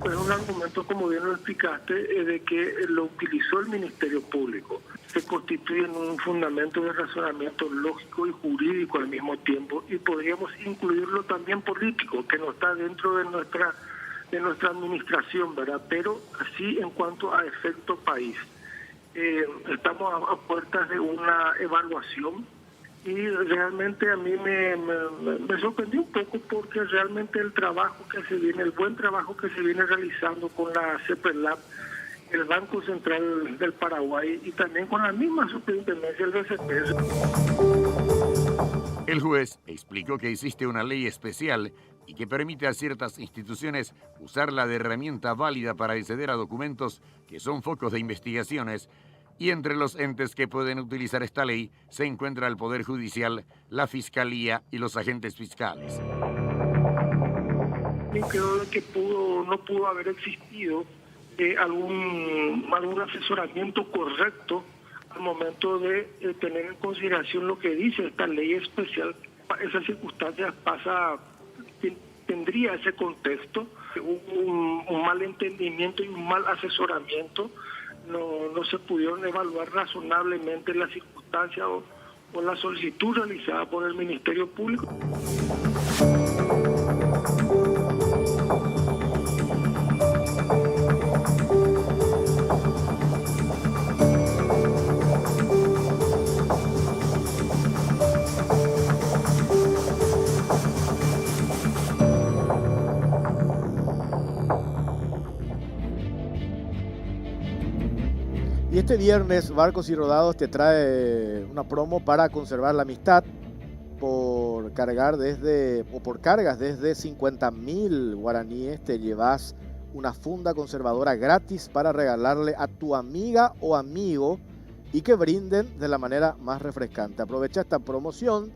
Es un argumento, como bien lo explicaste, de que lo utilizó el Ministerio Público. Se constituye en un fundamento de razonamiento lógico y jurídico al mismo tiempo, y podríamos incluirlo también político, que no está dentro de nuestra administración, ¿verdad? Pero así en cuanto a efecto país. Estamos a puertas de una evaluación y realmente a mí me sorprendió un poco porque realmente el buen trabajo que se viene realizando con la CEPELAP, el Banco Central del Paraguay y también con la misma superintendencia del BCP. El juez explicó que existe una ley especial y que permite a ciertas instituciones usarla de herramienta válida para acceder a documentos que son focos de investigaciones, y entre los entes que pueden utilizar esta ley se encuentra el Poder Judicial, la Fiscalía y los agentes fiscales. Creo que no pudo haber existido algún asesoramiento correcto al momento de tener en consideración lo que dice esta ley especial. Esas circunstancias tendría ese contexto, un mal entendimiento y un mal asesoramiento. No se pudieron evaluar razonablemente las circunstancias o la solicitud realizada por el Ministerio Público. Y este viernes Barcos y Rodados te trae una promo para conservar la amistad por cargas desde 50.000 guaraníes. Te llevas una funda conservadora gratis para regalarle a tu amiga o amigo y que brinden de la manera más refrescante. Aprovecha esta promoción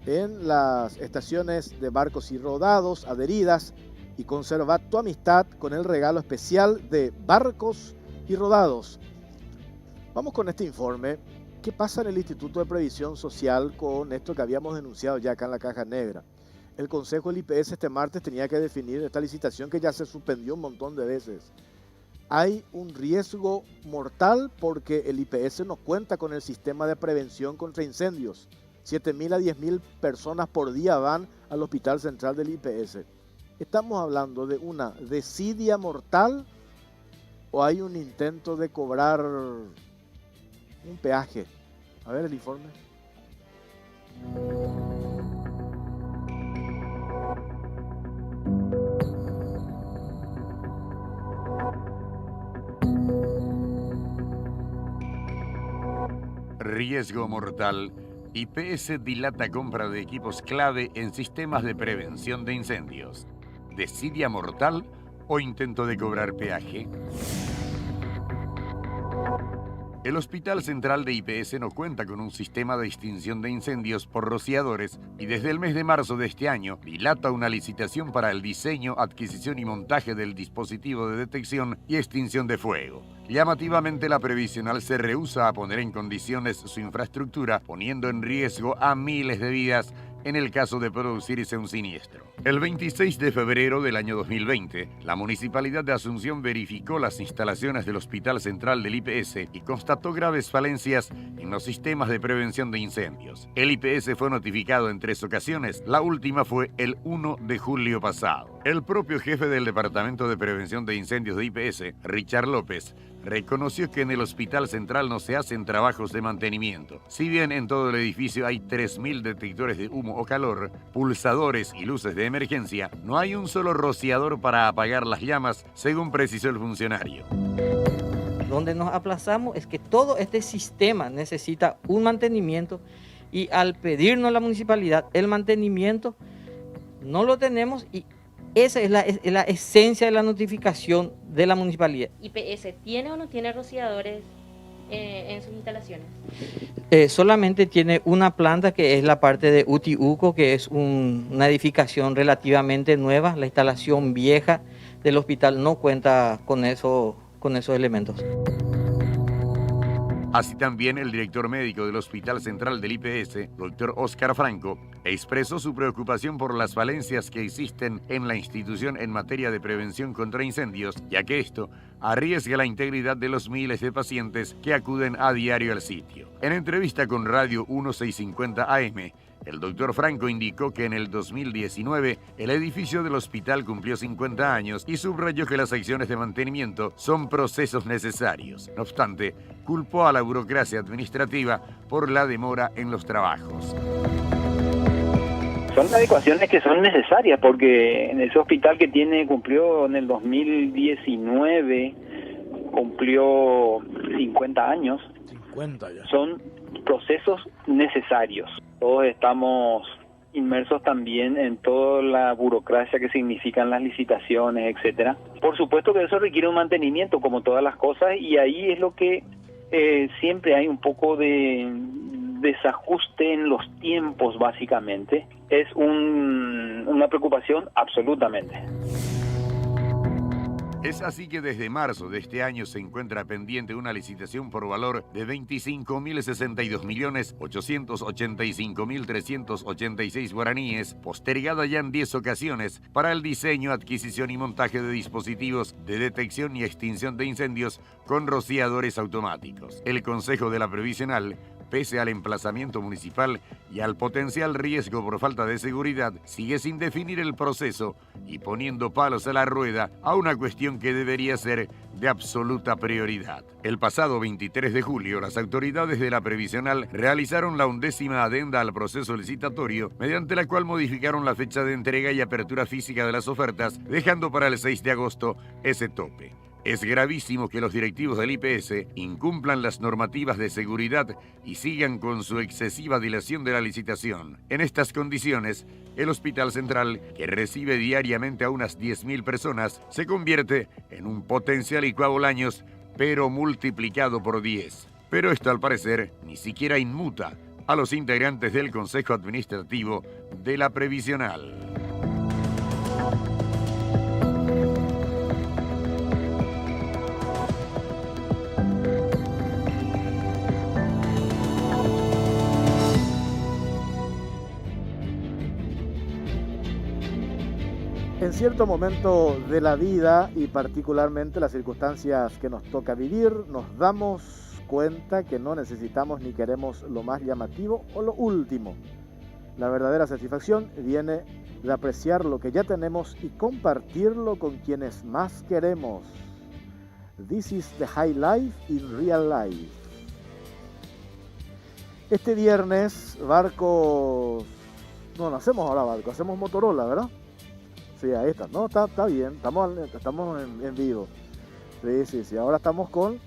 en las estaciones de Barcos y Rodados adheridas y conserva tu amistad con el regalo especial de Barcos y Rodados. Vamos con este informe. ¿Qué pasa en el Instituto de Previsión Social con esto que habíamos denunciado ya acá en la Caja Negra? El Consejo del IPS este martes tenía que definir esta licitación que ya se suspendió un montón de veces. hay un riesgo mortal porque el IPS no cuenta con el sistema de prevención contra incendios. 7.000 a 10.000 personas por día van al Hospital Central del IPS. ¿Estamos hablando de una desidia mortal o hay un intento de cobrar un peaje? A ver el informe. Riesgo mortal. IPS dilata compra de equipos clave en sistemas de prevención de incendios. ¿Desidia mortal o intento de cobrar peaje? El Hospital Central de IPS no cuenta con un sistema de extinción de incendios por rociadores y desde el mes de marzo de este año dilata una licitación para el diseño, adquisición y montaje del dispositivo de detección y extinción de fuego. Llamativamente, la previsional se rehúsa a poner en condiciones su infraestructura, poniendo en riesgo a miles de vidas en el caso de producirse un siniestro. El 26 de febrero del año 2020, la Municipalidad de Asunción verificó las instalaciones del Hospital Central del IPS y constató graves falencias en los sistemas de prevención de incendios. El IPS fue notificado en 3 ocasiones, la última fue el 1 de julio pasado. El propio jefe del Departamento de Prevención de Incendios de IPS, Richard López, reconoció que en el Hospital Central no se hacen trabajos de mantenimiento. Si bien en todo el edificio hay 3.000 detectores de humo o calor, pulsadores y luces de emergencia, no hay un solo rociador para apagar las llamas, según precisó el funcionario. Donde nos aplazamos es que todo este sistema necesita un mantenimiento y al pedirnos la municipalidad el mantenimiento no lo tenemos y esa es la esencia de la notificación de la municipalidad. ¿IPS tiene o no tiene rociadores en sus instalaciones? Solamente tiene una planta que es la parte de UTIUCO, que es una edificación relativamente nueva. La instalación vieja del hospital no cuenta con esos elementos. Así también el director médico del Hospital Central del IPS, doctor Óscar Franco, expresó su preocupación por las falencias que existen en la institución en materia de prevención contra incendios, ya que esto arriesga la integridad de los miles de pacientes que acuden a diario al sitio. En entrevista con Radio 1650 AM, el doctor Franco indicó que en el 2019 el edificio del hospital cumplió 50 años y subrayó que las acciones de mantenimiento son procesos necesarios. No obstante, culpó a la burocracia administrativa por la demora en los trabajos. Son adecuaciones que son necesarias porque en ese hospital que cumplió en el 2019, cumplió 50 años. 50 ya. Son procesos necesarios. Todos estamos inmersos también en toda la burocracia que significan las licitaciones, etcétera. Por supuesto que eso requiere un mantenimiento, como todas las cosas, y ahí es lo que siempre hay un poco de desajuste en los tiempos, básicamente. Es una preocupación absolutamente. Es así que desde marzo de este año se encuentra pendiente una licitación por valor de 25.062.885.386 guaraníes, postergada ya en 10 ocasiones, para el diseño, adquisición y montaje de dispositivos de detección y extinción de incendios con rociadores automáticos. El Consejo de la Previsional, pese al emplazamiento municipal y al potencial riesgo por falta de seguridad, sigue sin definir el proceso y poniendo palos a la rueda a una cuestión que debería ser de absoluta prioridad. El pasado 23 de julio, las autoridades de la Previsional realizaron la 11ª adenda al proceso licitatorio, mediante la cual modificaron la fecha de entrega y apertura física de las ofertas, dejando para el 6 de agosto ese tope. Es gravísimo que los directivos del IPS incumplan las normativas de seguridad y sigan con su excesiva dilación de la licitación. En estas condiciones, el Hospital Central, que recibe diariamente a unas 10.000 personas, se convierte en un potencial Icuabolaños, pero multiplicado por 10. Pero esto, al parecer, ni siquiera inmuta a los integrantes del Consejo Administrativo de la Previsional. En cierto momento de la vida y particularmente las circunstancias que nos toca vivir, nos damos cuenta que no necesitamos ni queremos lo más llamativo o lo último. La verdadera satisfacción viene de apreciar lo que ya tenemos y compartirlo con quienes más queremos. This is the high life in real life. Este viernes, barcos... No hacemos ahora barcos, hacemos Motorola, ¿verdad? Sí, ahí está. No, está bien. Estamos en vivo. Sí. Ahora estamos con...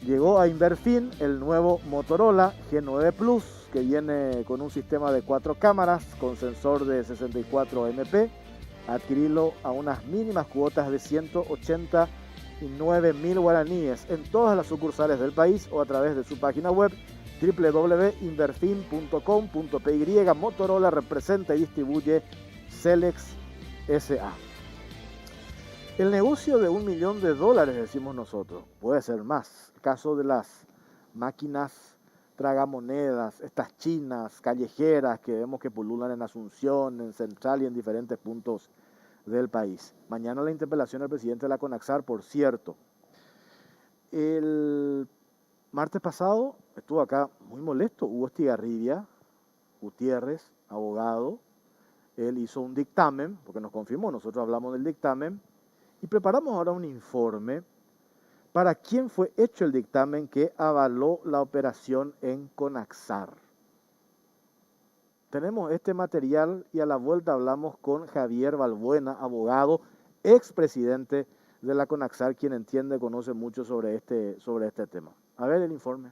Llegó a Inverfin el nuevo Motorola G9 Plus, que viene con un sistema de 4 cámaras con sensor de 64 MP. Adquirirlo a unas mínimas cuotas de 189.000 guaraníes en todas las sucursales del país o a través de su página web www.inverfin.com.py. Motorola representa y distribuye Celex S.A. El negocio de $1 millón, decimos nosotros, puede ser más. El caso de las máquinas tragamonedas, estas chinas callejeras que vemos que pululan en Asunción, en Central y en diferentes puntos del país. Mañana la interpelación del presidente de la CONAXAR, por cierto. El martes pasado estuvo acá muy molesto Hugo Estigarribia Gutiérrez, abogado. Él hizo un dictamen, porque nos confirmó, nosotros hablamos del dictamen, y preparamos ahora un informe para quién fue hecho el dictamen que avaló la operación en CONAXAR. Tenemos este material y a la vuelta hablamos con Javier Balbuena, abogado, expresidente de la CONAXAR, quien entiende, conoce mucho sobre este tema. A ver el informe.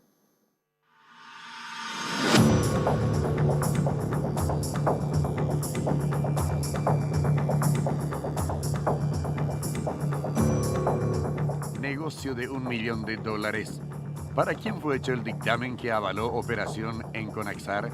Negocio de $1 millón. ¿Para quién fue hecho el dictamen que avaló operación en CONAXAR?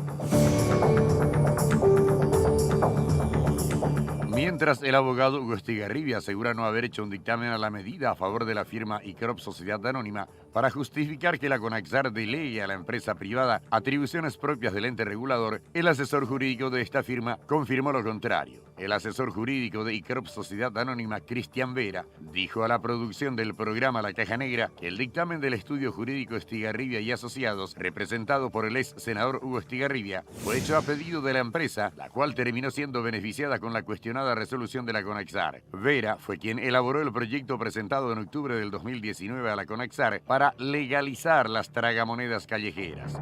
Mientras el abogado Hugo Estigarribia asegura no haber hecho un dictamen a la medida a favor de la firma ICROP Sociedad Anónima para justificar que la CONAXAR delegue a la empresa privada atribuciones propias del ente regulador, el asesor jurídico de esta firma confirmó lo contrario. El asesor jurídico de ICROP Sociedad Anónima, Cristian Vera, dijo a la producción del programa La Caja Negra que el dictamen del estudio jurídico Estigarribia y Asociados, representado por el ex senador Hugo Estigarribia, fue hecho a pedido de la empresa, la cual terminó siendo beneficiada con la cuestionada resolución de la CONAXAR. Vera fue quien elaboró el proyecto presentado en octubre del 2019 a la CONAXAR para legalizar las tragamonedas callejeras.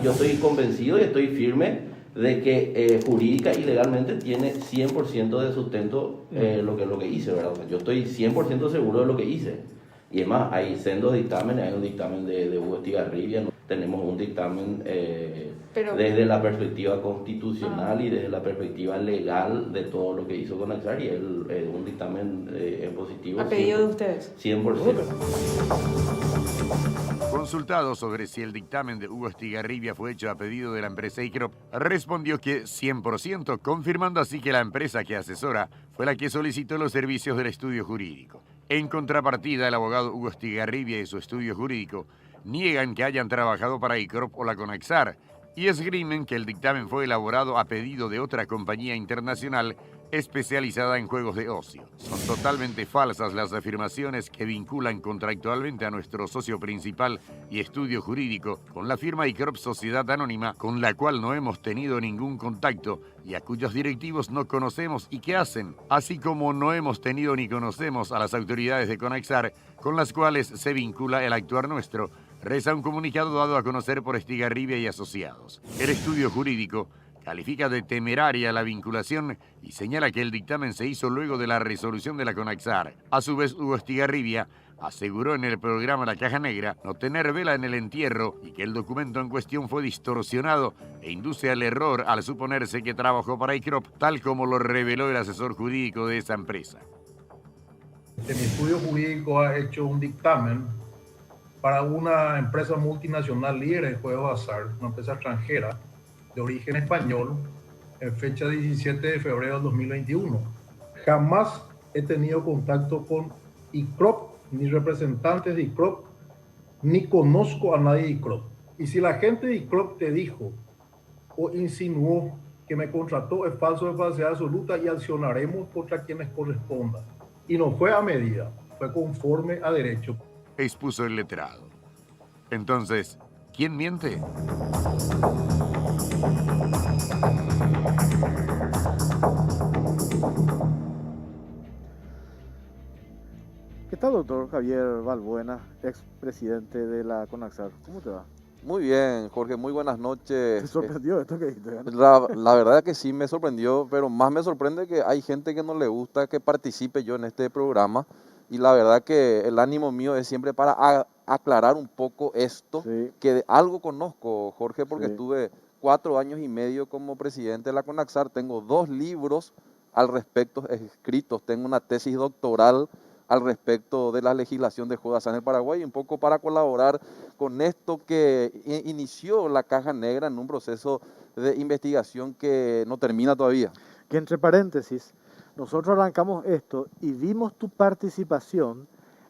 Yo estoy convencido y estoy firme de que jurídica y legalmente tiene 100% de sustento lo que hice, ¿verdad? O sea, yo estoy 100% seguro de lo que hice. Y además hay sendos dictámenes, hay un dictamen de Hugo Estigarribia, ¿no? Tenemos un dictamen desde la perspectiva constitucional y desde la perspectiva legal de todo lo que hizo CONAXAR, y un dictamen positivo. ¿A pedido de ustedes? 100%. Consultado sobre si el dictamen de Hugo Estigarribia fue hecho a pedido de la empresa ICROP, respondió que 100%, confirmando así que la empresa que asesora fue la que solicitó los servicios del estudio jurídico. En contrapartida, el abogado Hugo Estigarribia y su estudio jurídico niegan que hayan trabajado para ICROP o la CONAXAR y esgrimen que el dictamen fue elaborado a pedido de otra compañía internacional especializada en juegos de ocio. Son totalmente falsas las afirmaciones que vinculan contractualmente a nuestro socio principal y estudio jurídico con la firma ICROP Sociedad Anónima, con la cual no hemos tenido ningún contacto y a cuyos directivos no conocemos y qué hacen, así como no hemos tenido ni conocemos a las autoridades de CONAXAR con las cuales se vincula el actuar nuestro, reza un comunicado dado a conocer por Estigarribia y Asociados. El estudio jurídico califica de temeraria la vinculación y señala que el dictamen se hizo luego de la resolución de la CONAXAR. A su vez, Hugo Estigarribia aseguró en el programa La Caja Negra no tener vela en el entierro y que el documento en cuestión fue distorsionado e induce al error al suponerse que trabajó para ICROP, tal como lo reveló el asesor jurídico de esa empresa. Mi estudio jurídico ha hecho un dictamen para una empresa multinacional líder en juegos de azar, una empresa extranjera de origen español, en fecha 17 de febrero del 2021. Jamás he tenido contacto con ICROP, ni representantes de ICROP, ni conozco a nadie de ICROP. Y si la gente de ICROP te dijo o insinuó que me contrató es falso de falsedad absoluta y accionaremos contra quienes corresponda. Y no fue a medida, fue conforme a derecho. Expuso el letrado. Entonces, ¿quién miente? ¿Qué tal, doctor Javier Balbuena, expresidente de la CONAXAR? ¿Cómo te va? Muy bien, Jorge, muy buenas noches. ¿Te sorprendió esto que dijiste? La verdad que sí me sorprendió, pero más me sorprende que hay gente que no le gusta que participe yo en este programa. Y la verdad que el ánimo mío es siempre para aclarar un poco esto, Sí. que de algo conozco, Jorge, porque Sí. estuve 4 años y medio como presidente de la CONAXAR. Tengo 2 libros al respecto escritos, tengo una tesis doctoral al respecto de la legislación de juegos de azar en el Paraguay, y un poco para colaborar con esto que inició la Caja Negra en un proceso de investigación que no termina todavía. Que entre paréntesis, nosotros arrancamos esto y vimos tu participación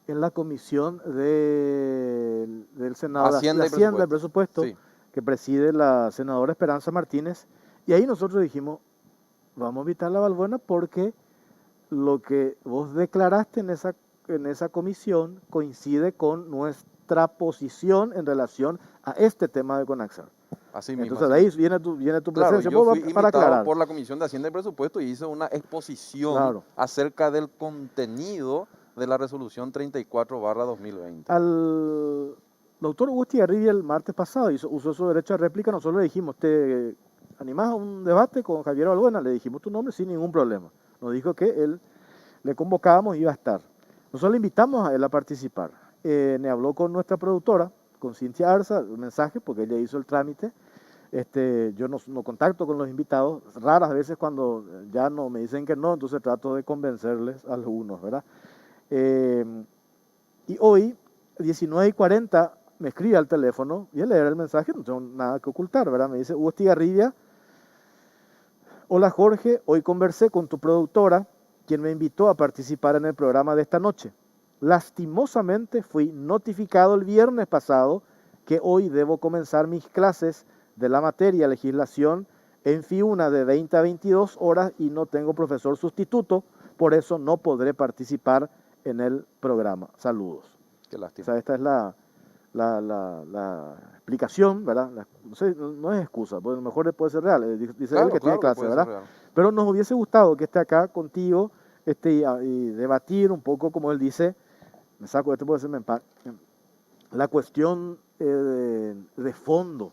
en la comisión del Senado de Hacienda y Hacienda y Presupuesto, Sí. que preside la senadora Esperanza Martínez, y ahí nosotros dijimos, vamos a invitar a la Balbuena porque lo que vos declaraste en esa comisión coincide con nuestra posición en relación a este tema de CONAXAR. Así mismo. Entonces de ahí viene tu Claro, presencia. yo Vos, fui para invitado aclarar. por la Comisión de Hacienda y Presupuesto y hice una exposición Claro. acerca del contenido de la resolución 34/2020. Al doctor Gusti Garribia el martes pasado usó su derecho a réplica. Nosotros le dijimos, ¿te animás a un debate con Javier Balbuena? Le dijimos tu nombre sin ningún problema. Nos dijo que él le convocábamos y iba a estar. Nosotros le invitamos a él a participar. Me habló con nuestra productora, con Cintia Arza, un mensaje, porque ella hizo el trámite. Yo no contacto con los invitados, raras veces cuando ya no me dicen que no, entonces trato de convencerles a algunos, ¿verdad? Y hoy, 19:40, me escribe al teléfono y al leer el mensaje no tengo nada que ocultar, ¿verdad? Me dice, Hugo Estigarribia, hola Jorge, hoy conversé con tu productora, quien me invitó a participar en el programa de esta noche. Lastimosamente fui notificado el viernes pasado que hoy debo comenzar mis clases de la materia legislación en FIUNA de 20 a 22 horas y no tengo profesor sustituto, por eso no podré participar en el programa. Saludos. Qué lástima. O sea, esta es la explicación, ¿verdad? No es excusa, porque a lo mejor puede ser real, dice él que tiene clase, ¿verdad? Pero nos hubiese gustado que esté acá contigo y debatir un poco, como él dice, me saco esto porque se me empaca, la cuestión de fondo.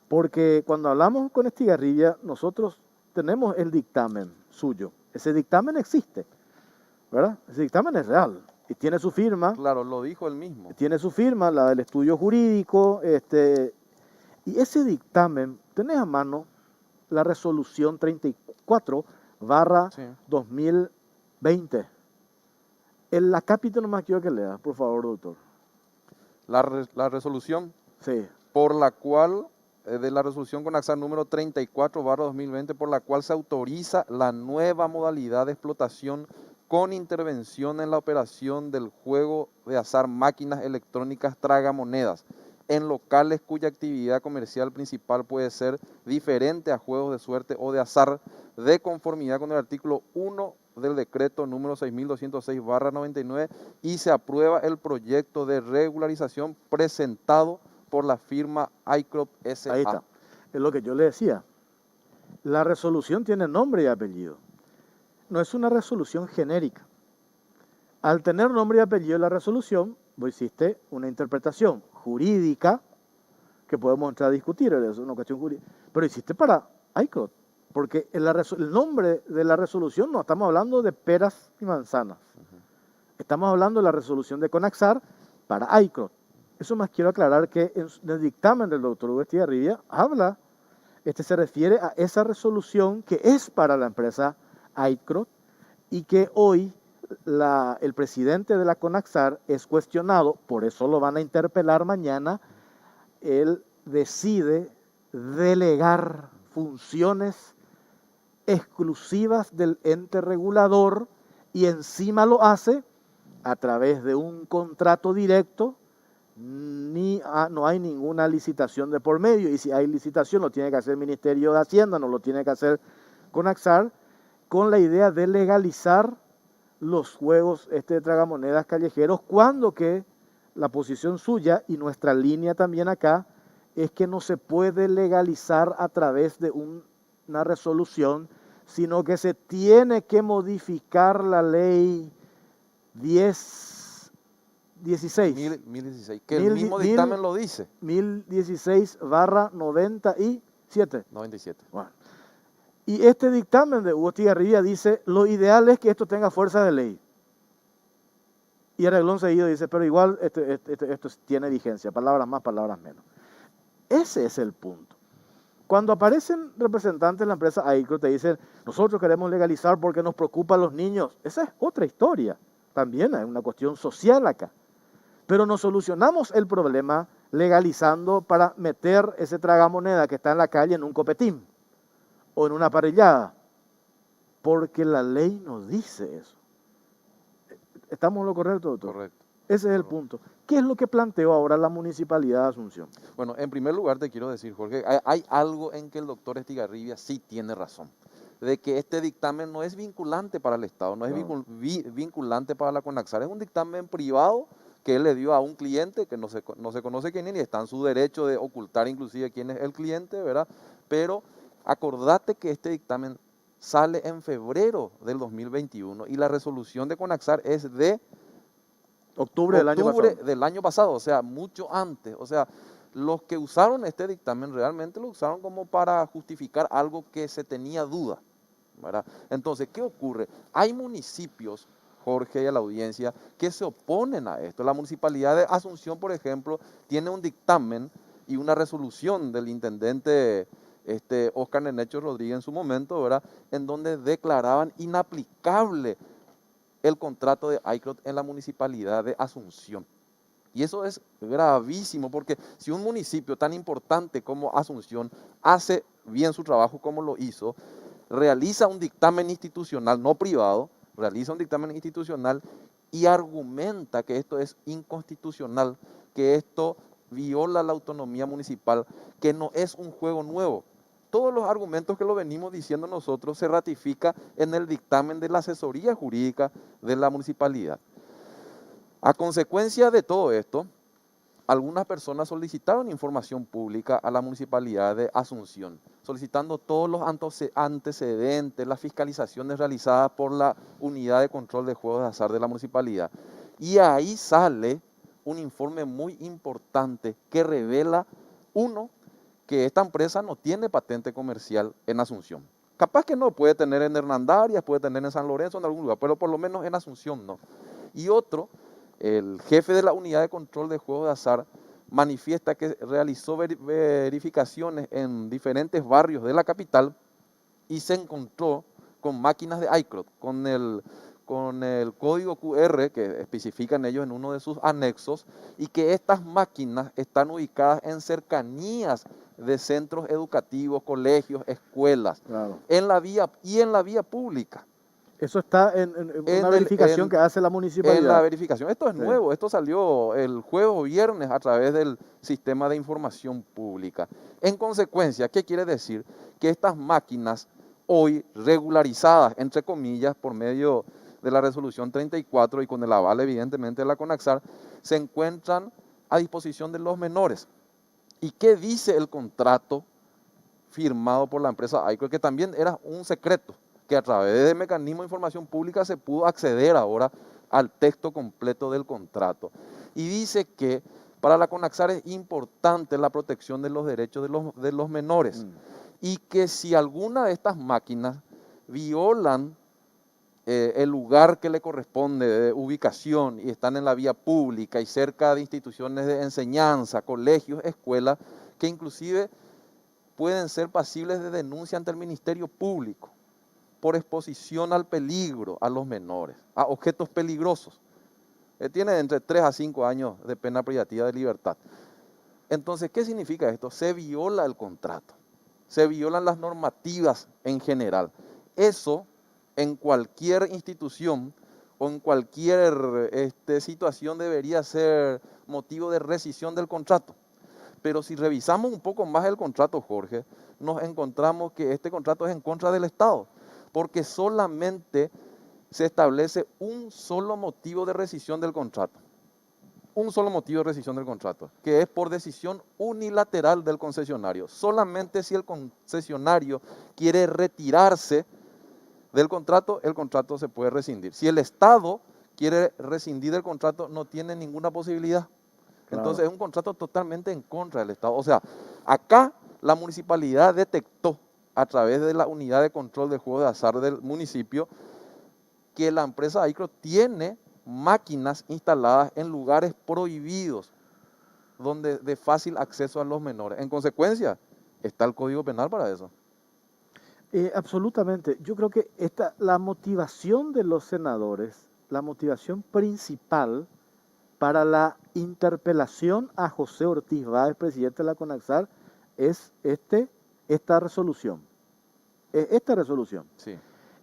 Porque cuando hablamos con Estigarribia, nosotros tenemos el dictamen suyo. Ese dictamen existe, ¿verdad? Ese dictamen es real y tiene su firma. Claro, lo dijo él mismo. Tiene su firma, la del estudio jurídico. Y ese dictamen, tenés a mano la resolución 34/2020. En la capítulo nomás quiero que leas, por favor, doctor. La resolución Sí. por la cual, de la resolución CONAXAR número 34/2020, por la cual se autoriza la nueva modalidad de explotación con intervención en la operación del juego de azar máquinas electrónicas tragamonedas en locales cuya actividad comercial principal puede ser diferente a juegos de suerte o de azar, de conformidad con el artículo 1 del decreto número 6206/99, y se aprueba el proyecto de regularización presentado por la firma iCrop S.A. Ahí está. Es lo que yo le decía. La resolución tiene nombre y apellido. No es una resolución genérica. Al tener nombre y apellido la resolución, vos hiciste una interpretación jurídica que podemos entrar a discutir, es una cuestión jurídica, pero hiciste para iCrop, porque el nombre de la resolución no estamos hablando de peras y manzanas. Estamos hablando de la resolución de CONAXAR para iCrop. Eso más quiero aclarar que en el dictamen del doctor Hugo Estigarribia habla, se refiere a esa resolución que es para la empresa iCrop y que hoy el presidente de la CONAXAR es cuestionado, por eso lo van a interpelar mañana. Él decide delegar funciones exclusivas del ente regulador y encima lo hace a través de un contrato directo no hay ninguna licitación de por medio, y si hay licitación lo tiene que hacer el Ministerio de Hacienda, no lo tiene que hacer Conaxar, con la idea de legalizar los juegos de tragamonedas callejeros, cuando que la posición suya y nuestra línea también acá es que no se puede legalizar a través de una resolución, sino que se tiene que modificar la ley 1016. 1016, que el mismo dictamen lo dice. 1016/97. 97. Bueno. Y este dictamen de Hugo Estigarribia dice, lo ideal es que esto tenga fuerza de ley. Y Arreglón seguido dice, pero igual esto tiene vigencia, palabras más, palabras menos. Ese es el punto. Cuando aparecen representantes de la empresa AICRO, te dicen, nosotros queremos legalizar porque nos preocupan los niños. Esa es otra historia. También hay una cuestión social acá. Pero no solucionamos el problema legalizando para meter ese tragamoneda que está en la calle en un copetín o en una parrillada. Porque la ley nos dice eso. ¿Estamos en lo correcto, doctor? Correcto. Ese es el punto. ¿Qué es lo que planteó ahora la Municipalidad de Asunción? Bueno, en primer lugar te quiero decir, Jorge, hay algo en que el doctor Estigarribia sí tiene razón, de que este dictamen no es vinculante para el Estado, no es vinculante para la Conaxar, es un dictamen privado que él le dio a un cliente que no se conoce quién es, y está en su derecho de ocultar inclusive quién es el cliente, ¿verdad? Pero acordate que este dictamen sale en febrero del 2021 y la resolución de Conaxar es de octubre del año pasado, o sea, mucho antes. O sea, los que usaron este dictamen realmente lo usaron como para justificar algo que se tenía duda, ¿verdad? Entonces, ¿qué ocurre? Hay municipios, Jorge y a la audiencia, que se oponen a esto. La Municipalidad de Asunción, por ejemplo, tiene un dictamen y una resolución del intendente Oscar Nenecho Rodríguez en su momento, ¿verdad?, en donde declaraban inaplicable el contrato de AICROT en la Municipalidad de Asunción. Y eso es gravísimo, porque si un municipio tan importante como Asunción hace bien su trabajo como lo hizo, realiza un dictamen institucional, no privado, realiza un dictamen institucional y argumenta que esto es inconstitucional, que esto viola la autonomía municipal, que no es un juego nuevo. Todos los argumentos que lo venimos diciendo nosotros se ratifica en el dictamen de la asesoría jurídica de la municipalidad. A consecuencia de todo esto, algunas personas solicitaron información pública a la Municipalidad de Asunción, solicitando todos los antecedentes, las fiscalizaciones realizadas por la Unidad de Control de Juegos de Azar de la Municipalidad. Y ahí sale un informe muy importante que revela, uno, que esta empresa no tiene patente comercial en Asunción. Capaz que no, puede tener en Hernandarias, puede tener en San Lorenzo, en algún lugar, pero por lo menos en Asunción no. Y otro, el jefe de la Unidad de Control de Juegos de Azar manifiesta que realizó verificaciones en diferentes barrios de la capital y se encontró con máquinas de AICROT, con el código QR que especifican ellos en uno de sus anexos, y que estas máquinas están ubicadas en cercanías de centros educativos, colegios, escuelas, claro, en la vía pública. Eso está en una verificación que hace la municipalidad. En la verificación. Esto es Sí. nuevo, esto salió el jueves o viernes a través del sistema de información pública. En consecuencia, ¿qué quiere decir? Que estas máquinas hoy regularizadas, entre comillas, por medio de la resolución 34 y con el aval evidentemente de la Conaxar, se encuentran a disposición de los menores. ¿Y qué dice el contrato firmado por la empresa AICROT? Que también era un secreto, que a través de mecanismo de información pública se pudo acceder ahora al texto completo del contrato. Y dice que para la Conaxar es importante la protección de los derechos de los menores. Y que si alguna de estas máquinas violan el lugar que le corresponde de ubicación y están en la vía pública y cerca de instituciones de enseñanza, colegios, escuelas, que inclusive pueden ser pasibles de denuncia ante el Ministerio Público por exposición al peligro a los menores, a objetos peligrosos. Tiene entre 3 a 5 años de pena privativa de libertad. Entonces, ¿qué significa esto? Se viola el contrato, se violan las normativas en general. Eso, en cualquier institución, o en cualquier situación debería ser motivo de rescisión del contrato. Pero si revisamos un poco más el contrato, Jorge, nos encontramos que este contrato es en contra del Estado, porque solamente se establece un solo motivo de rescisión del contrato. Un solo motivo de rescisión del contrato, que es por decisión unilateral del concesionario. Solamente si el concesionario quiere retirarse del contrato, el contrato se puede rescindir. Si el Estado quiere rescindir el contrato, no tiene ninguna posibilidad. Claro. Entonces es un contrato totalmente en contra del Estado. O sea, acá la municipalidad detectó a través de la unidad de control de juegos de azar del municipio que la empresa Aicro tiene máquinas instaladas en lugares prohibidos, donde de fácil acceso a los menores. En consecuencia, está el Código Penal para eso. Absolutamente. Yo creo que la motivación de los senadores, la motivación principal para la interpelación a José Ortiz Báez, presidente de la CONAXAR, es esta resolución. Esta resolución. Sí.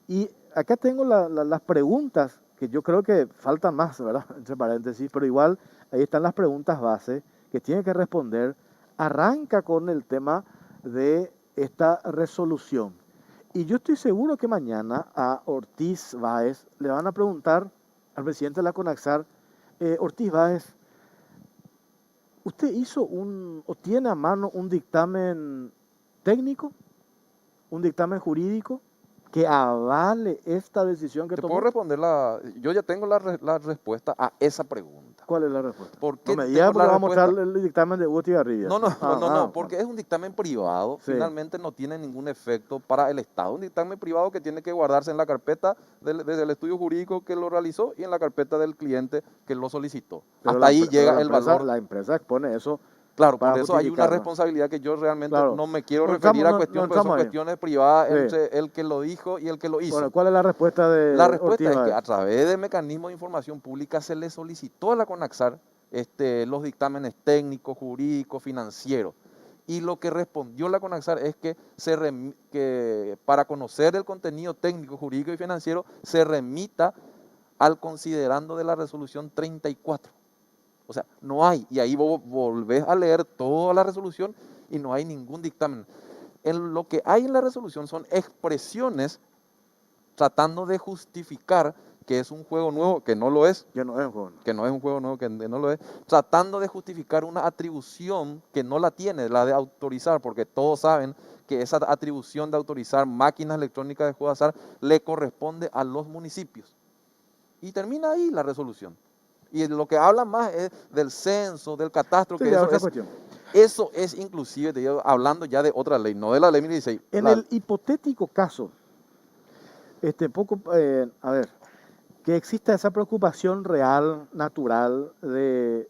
Y acá tengo las preguntas, que yo creo que faltan más, ¿verdad? Entre paréntesis, pero igual ahí están las preguntas base que tiene que responder. Arranca con el tema de esta resolución. Y yo estoy seguro que mañana a Ortiz Báez le van a preguntar al presidente de la CONAXAR, Ortiz Báez, ¿usted hizo o tiene a mano un dictamen técnico, un dictamen jurídico que avale esta decisión que tomó? Te puedo responder yo ya tengo la respuesta a esa pregunta. ¿Cuál es la respuesta? ¿Por qué no me diga porque vamos a mostrar el dictamen de Hugo Tigarribia. No, porque es un dictamen privado, sí. Finalmente no tiene ningún efecto para el Estado. Un dictamen privado que tiene que guardarse en la carpeta desde el estudio jurídico que lo realizó y en la carpeta del cliente que lo solicitó. Pero hasta ahí llega el valor. La empresa expone eso. Claro, por eso hay una responsabilidad que yo realmente no me quiero referir a cuestiones, porque son cuestiones privadas entre el que lo dijo y el que lo hizo. Bueno, ¿cuál es la respuesta de La respuesta Ortiz? Es que a través de mecanismos de información pública se le solicitó a la CONAXAR los dictámenes técnicos, jurídicos, financieros. Y lo que respondió la CONAXAR es que para conocer el contenido técnico, jurídico y financiero se remita al considerando de la resolución 34. O sea, no hay, y ahí vos volvés a leer toda la resolución y no hay ningún dictamen. Lo que hay en la resolución son expresiones tratando de justificar que es un juego nuevo, que no lo es. Que no es un juego nuevo. Que no es un juego nuevo, que no lo es. Tratando de justificar una atribución que no la tiene, la de autorizar, porque todos saben que esa atribución de autorizar máquinas electrónicas de juego de azar le corresponde a los municipios. Y termina ahí la resolución. Y lo que habla más es del censo, del catastro, sí, que eso es inclusive, te digo, hablando ya de otra ley, no de la ley 1016. En el hipotético caso, que exista esa preocupación real, natural, de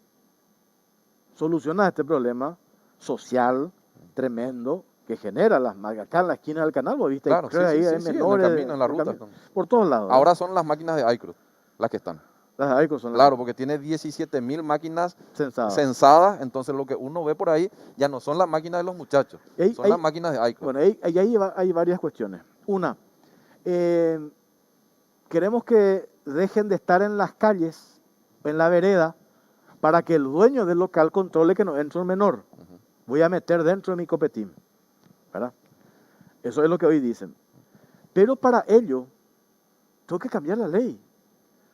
solucionar este problema social tremendo que genera las máquinas. Acá en la esquina del canal, ¿vos viste? Claro, hay menores, en el camino, en la ruta. Por todos lados. Ahora son las máquinas de iCruz las que están. Las de iCruz son claro, porque tiene 17.000 máquinas censadas, entonces lo que uno ve por ahí ya no son las máquinas de los muchachos, son las máquinas de iCruz. Bueno, ahí hay varias cuestiones. Una, queremos que dejen de estar en las calles, en la vereda, para que el dueño del local controle que no entre un menor. Voy a meter dentro de mi copetín, ¿verdad? Eso es lo que hoy dicen. Pero para ello, tengo que cambiar la ley.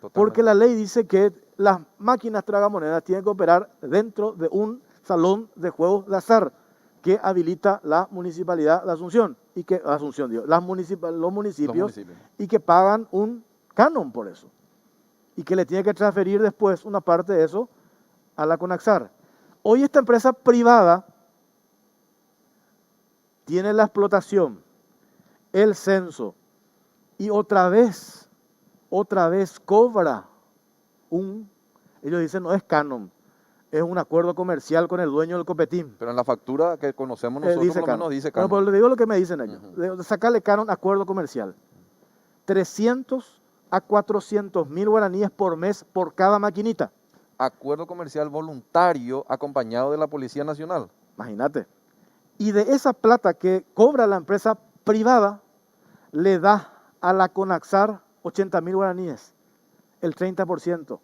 Totalmente. Porque la ley dice que las máquinas tragamonedas tienen que operar dentro de un salón de juegos de azar que habilita la municipalidad de Asunción, los municipios, y que pagan un canon por eso, y que le tiene que transferir después una parte de eso a la CONAXAR. Hoy esta empresa privada tiene la explotación, el censo, y otra vez cobra ellos dicen no es canon, es un acuerdo comercial con el dueño del copetín. Pero en la factura que conocemos nosotros dice por lo menos dice canon. Bueno, pero le digo lo que me dicen ellos, de sacarle canon, acuerdo comercial. 300 a 400.000 guaraníes por mes por cada maquinita. Acuerdo comercial voluntario acompañado de la Policía Nacional. Imagínate. Y de esa plata que cobra la empresa privada, le da a la CONAXAR 80.000 guaraníes. el 30%.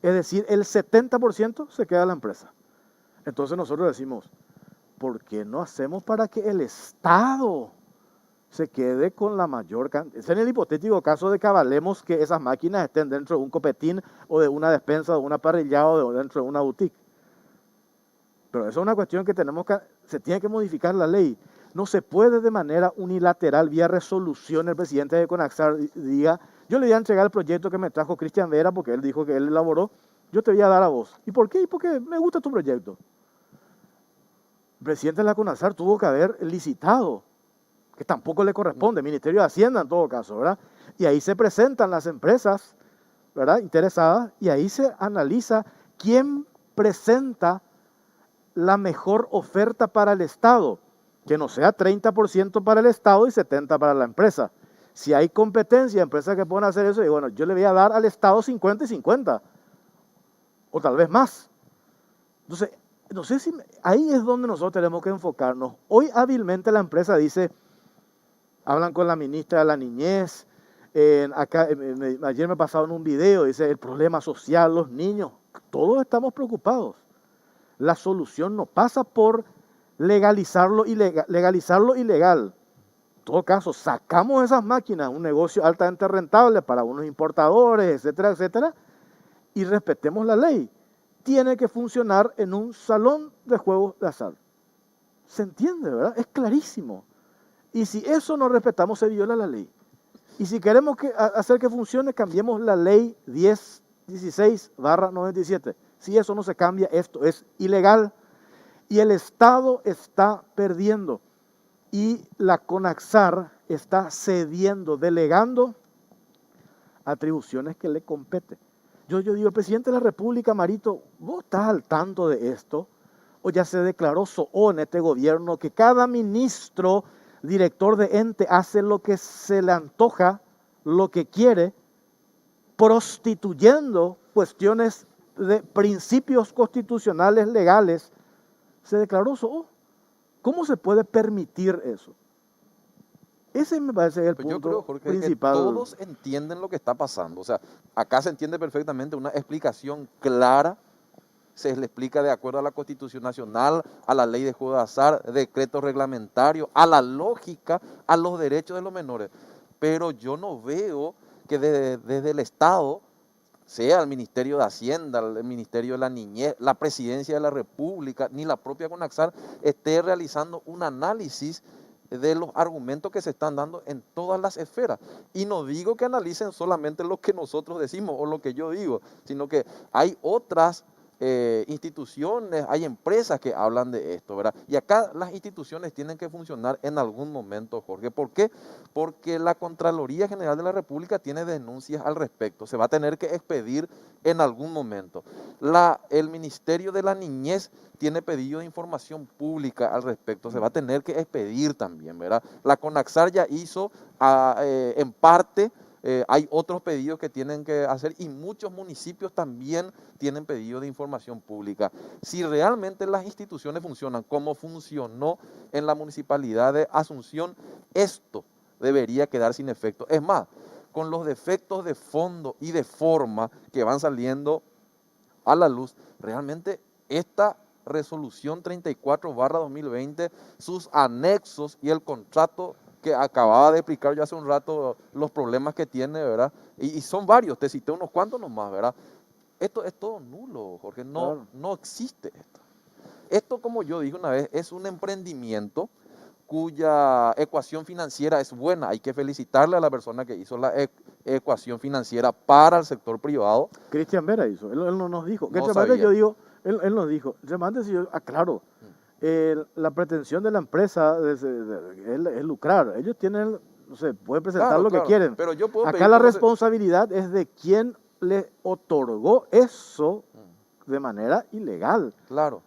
Es decir, el 70% se queda la empresa. Entonces nosotros decimos, ¿por qué no hacemos para que el Estado se quede con la mayor cantidad? Es en el hipotético caso de que avalemos que esas máquinas estén dentro de un copetín o de una despensa, o de una parrillada o dentro de una boutique. Pero eso es una cuestión que se tiene que modificar la ley. No se puede de manera unilateral, vía resolución, el presidente de Conaxar diga, yo le voy a entregar el proyecto que me trajo Cristian Vera, porque él dijo que él elaboró, yo te voy a dar a vos. ¿Y por qué? Porque me gusta tu proyecto. El presidente de la Conaxar tuvo que haber licitado, que tampoco le corresponde, Ministerio de Hacienda en todo caso, ¿verdad? Y ahí se presentan las empresas, ¿verdad?, interesadas, y ahí se analiza quién presenta la mejor oferta para el Estado, que no sea 30% para el Estado y 70% para la empresa. Si hay competencia, empresas que pueden hacer eso, y bueno, yo le voy a dar al Estado 50 y 50, o tal vez más. Entonces, no sé si ahí es donde nosotros tenemos que enfocarnos. Hoy hábilmente la empresa dice, hablan con la ministra de la Niñez, ayer me pasaron un video, dice el problema social, los niños, todos estamos preocupados. La solución no pasa por legalizarlo ilegal. En todo caso, sacamos esas máquinas, un negocio altamente rentable para unos importadores, etcétera, etcétera, y respetemos la ley. Tiene que funcionar en un salón de juegos de azar. ¿Se entiende, verdad? Es clarísimo. Y si eso no respetamos, se viola la ley. Y si queremos hacer que funcione, cambiemos la ley 1016/97. Si eso no se cambia, esto es ilegal. Y el Estado está perdiendo. Y la Conaxar está cediendo, delegando atribuciones que le competen. Yo digo, el presidente de la República, Marito, ¿vos estás al tanto de esto? ¿O ya se declaró en este gobierno que cada ministro, director de ente, hace lo que se le antoja, lo que quiere, prostituyendo cuestiones de principios constitucionales legales? Se declaró ¿Cómo se puede permitir eso? Ese me parece el punto yo creo, Jorge, principal. Que todos entienden lo que está pasando. O sea, acá se entiende perfectamente una explicación clara. Se le explica de acuerdo a la Constitución Nacional, a la Ley de Juego de Azar, decretos reglamentarios, a la lógica, a los derechos de los menores. Pero yo no veo que desde el Estado, sea el Ministerio de Hacienda, el Ministerio de la Niñez, la Presidencia de la República, ni la propia Conaxar, esté realizando un análisis de los argumentos que se están dando en todas las esferas. Y no digo que analicen solamente lo que nosotros decimos o lo que yo digo, sino que hay otras instituciones, hay empresas que hablan de esto, ¿verdad? Y acá las instituciones tienen que funcionar en algún momento, Jorge. ¿Por qué? Porque la Contraloría General de la República tiene denuncias al respecto. Se va a tener que expedir en algún momento. El Ministerio de la Niñez tiene pedido de información pública al respecto. Se va a tener que expedir también, ¿verdad? La Conaxar ya hizo en parte. Hay otros pedidos que tienen que hacer y muchos municipios también tienen pedidos de información pública. Si realmente las instituciones funcionan como funcionó en la municipalidad de Asunción, esto debería quedar sin efecto. Es más, con los defectos de fondo y de forma que van saliendo a la luz, realmente esta resolución 34/2020, sus anexos y el contrato que acababa de explicar yo hace un rato los problemas que tiene, ¿verdad? Y son varios, te cité unos cuantos nomás, ¿verdad? Esto es todo nulo, Jorge, no existe esto. Esto, como yo dije una vez, es un emprendimiento cuya ecuación financiera es buena. Hay que felicitarle a la persona que hizo la ecuación financiera para el sector privado. Cristian Vera hizo, él no nos dijo. No sabía. Yo digo, él nos dijo, si yo aclaro, la pretensión de la empresa es lucrar. Ellos tienen, no sé, pueden presentar lo que quieren. Pero yo puedo acá la responsabilidad es de quien le otorgó eso de manera ilegal. Claro.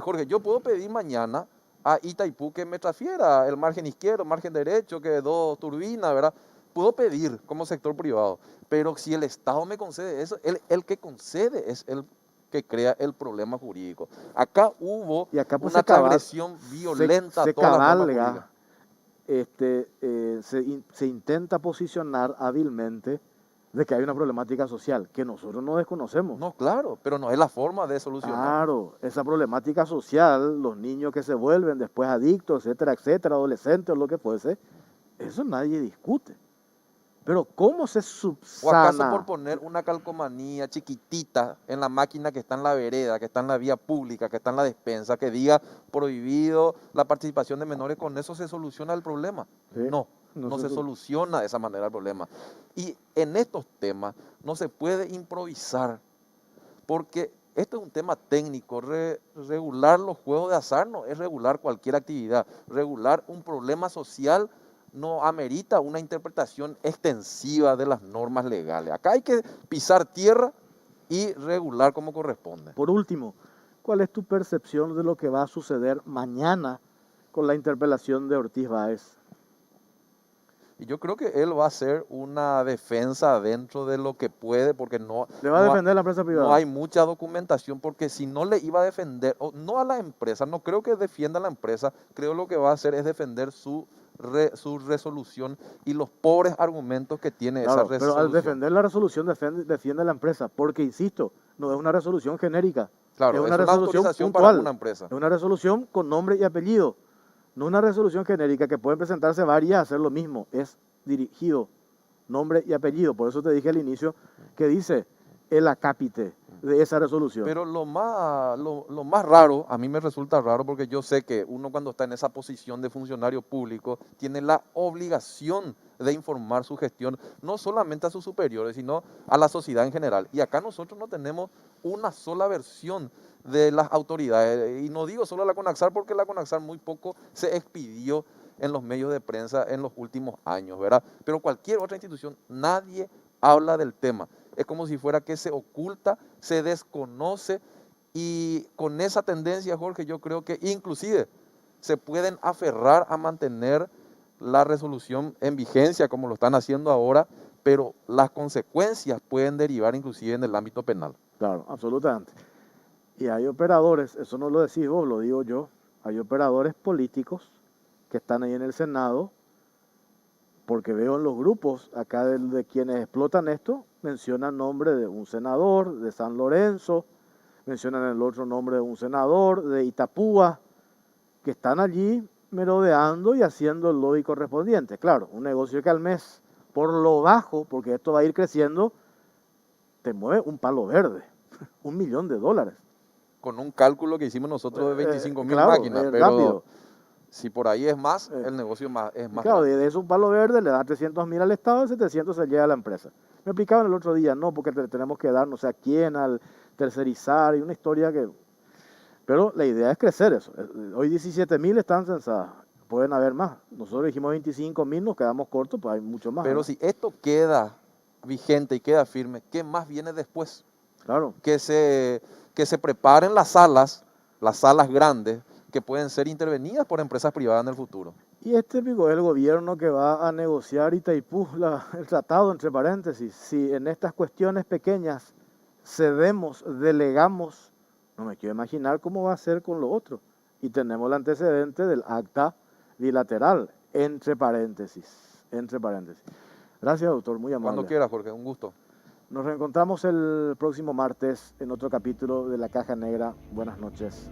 Jorge, yo puedo pedir mañana a Itaipú que me transfiera el margen izquierdo, margen derecho, que 2 turbinas, ¿verdad? Puedo pedir como sector privado, pero si el Estado me concede eso, el que concede es el que crea el problema jurídico. Acá hubo una transgresión violenta a todas las normas jurídicas. Se intenta posicionar hábilmente de que hay una problemática social que nosotros no desconocemos. No, claro, pero no es la forma de solucionar. Claro, esa problemática social, los niños que se vuelven después adictos, etcétera, etcétera, adolescentes o lo que fuese, eso nadie discute. Pero ¿cómo se ¿O subsana? acaso por poner una calcomanía chiquitita en la máquina que está en la vereda, que está en la vía pública, que está en la despensa, que diga prohibido la participación de menores, con eso se soluciona el problema? Sí, No se soluciona de esa manera el problema. Y en estos temas no se puede improvisar, porque esto es un tema técnico. Regular los juegos de azar no es regular cualquier actividad. Regular un problema social no amerita una interpretación extensiva de las normas legales. Acá hay que pisar tierra y regular como corresponde. Por último, ¿cuál es tu percepción de lo que va a suceder mañana con la interpelación de Ortiz Báez? Y yo creo que él va a hacer una defensa dentro de lo que puede, porque no... ¿Le va a no defender la empresa privada? No hay mucha documentación, porque si no le iba a defender, o no a la empresa, no creo que defienda a la empresa, creo lo que va a hacer es defender su resolución y los pobres argumentos que tiene esa Claro, resolución. pero al defender la resolución defiende a la empresa, porque insisto, no es una resolución genérica, Claro, es una es una resolución autorización puntual, para una empresa. es una resolución con nombre y apellido, no una resolución genérica que pueden presentarse varias a hacer lo mismo, es dirigido, nombre y apellido, por eso te dije al inicio que dice el acápite de esa resolución. Pero lo más raro, a mí me resulta raro, porque yo sé que uno cuando está en esa posición de funcionario público tiene la obligación de informar su gestión, no solamente a sus superiores, sino a la sociedad en general. Y acá nosotros no tenemos una sola versión de las autoridades. Y no digo solo a la CONAXAR, porque la CONAXAR muy poco se expidió en los medios de prensa en los últimos años, ¿verdad? Pero cualquier otra institución, nadie habla del tema. Es como si fuera que se oculta, se desconoce, y con esa tendencia, Jorge, yo creo que inclusive se pueden aferrar a mantener la resolución en vigencia como lo están haciendo ahora, pero las consecuencias pueden derivar inclusive en el ámbito penal. Claro, absolutamente. Y hay operadores, eso no lo decís vos, lo digo yo, hay operadores políticos que están ahí en el Senado, porque veo en los grupos acá de quienes explotan esto, mencionan nombre de un senador de San Lorenzo, mencionan el otro nombre de un senador de Itapúa, que están allí merodeando y haciendo el lobby correspondiente. Claro, un negocio que al mes, por lo bajo, porque esto va a ir creciendo, te mueve un palo verde, $1 millón. Con un cálculo que hicimos nosotros de 25.000 claro, máquinas, pero rápido. Si por ahí es más, el negocio es más Claro, grande. de eso un palo verde le da 300.000 al Estado y 700 se lleva a la empresa. Me explicaban el otro día, no, porque tenemos que dar no sé a quién, al tercerizar, y una historia que... Pero la idea es crecer eso. Hoy 17.000 están censadas, pueden haber más. Nosotros dijimos 25.000, nos quedamos cortos, pues hay mucho más. Pero ¿no? si esto queda vigente y queda firme, ¿qué más viene después? Claro. Que se preparen las salas grandes, que pueden ser intervenidas por empresas privadas en el futuro. Y este pico es el gobierno que va a negociar Itaipú, el tratado, entre paréntesis. Si en estas cuestiones pequeñas cedemos, delegamos, no me quiero imaginar cómo va a ser con lo otro. Y tenemos el antecedente del acta bilateral, entre paréntesis. Gracias, doctor, muy amable. Cuando quieras, Jorge, un gusto. Nos reencontramos el próximo martes en otro capítulo de La Caja Negra. Buenas noches.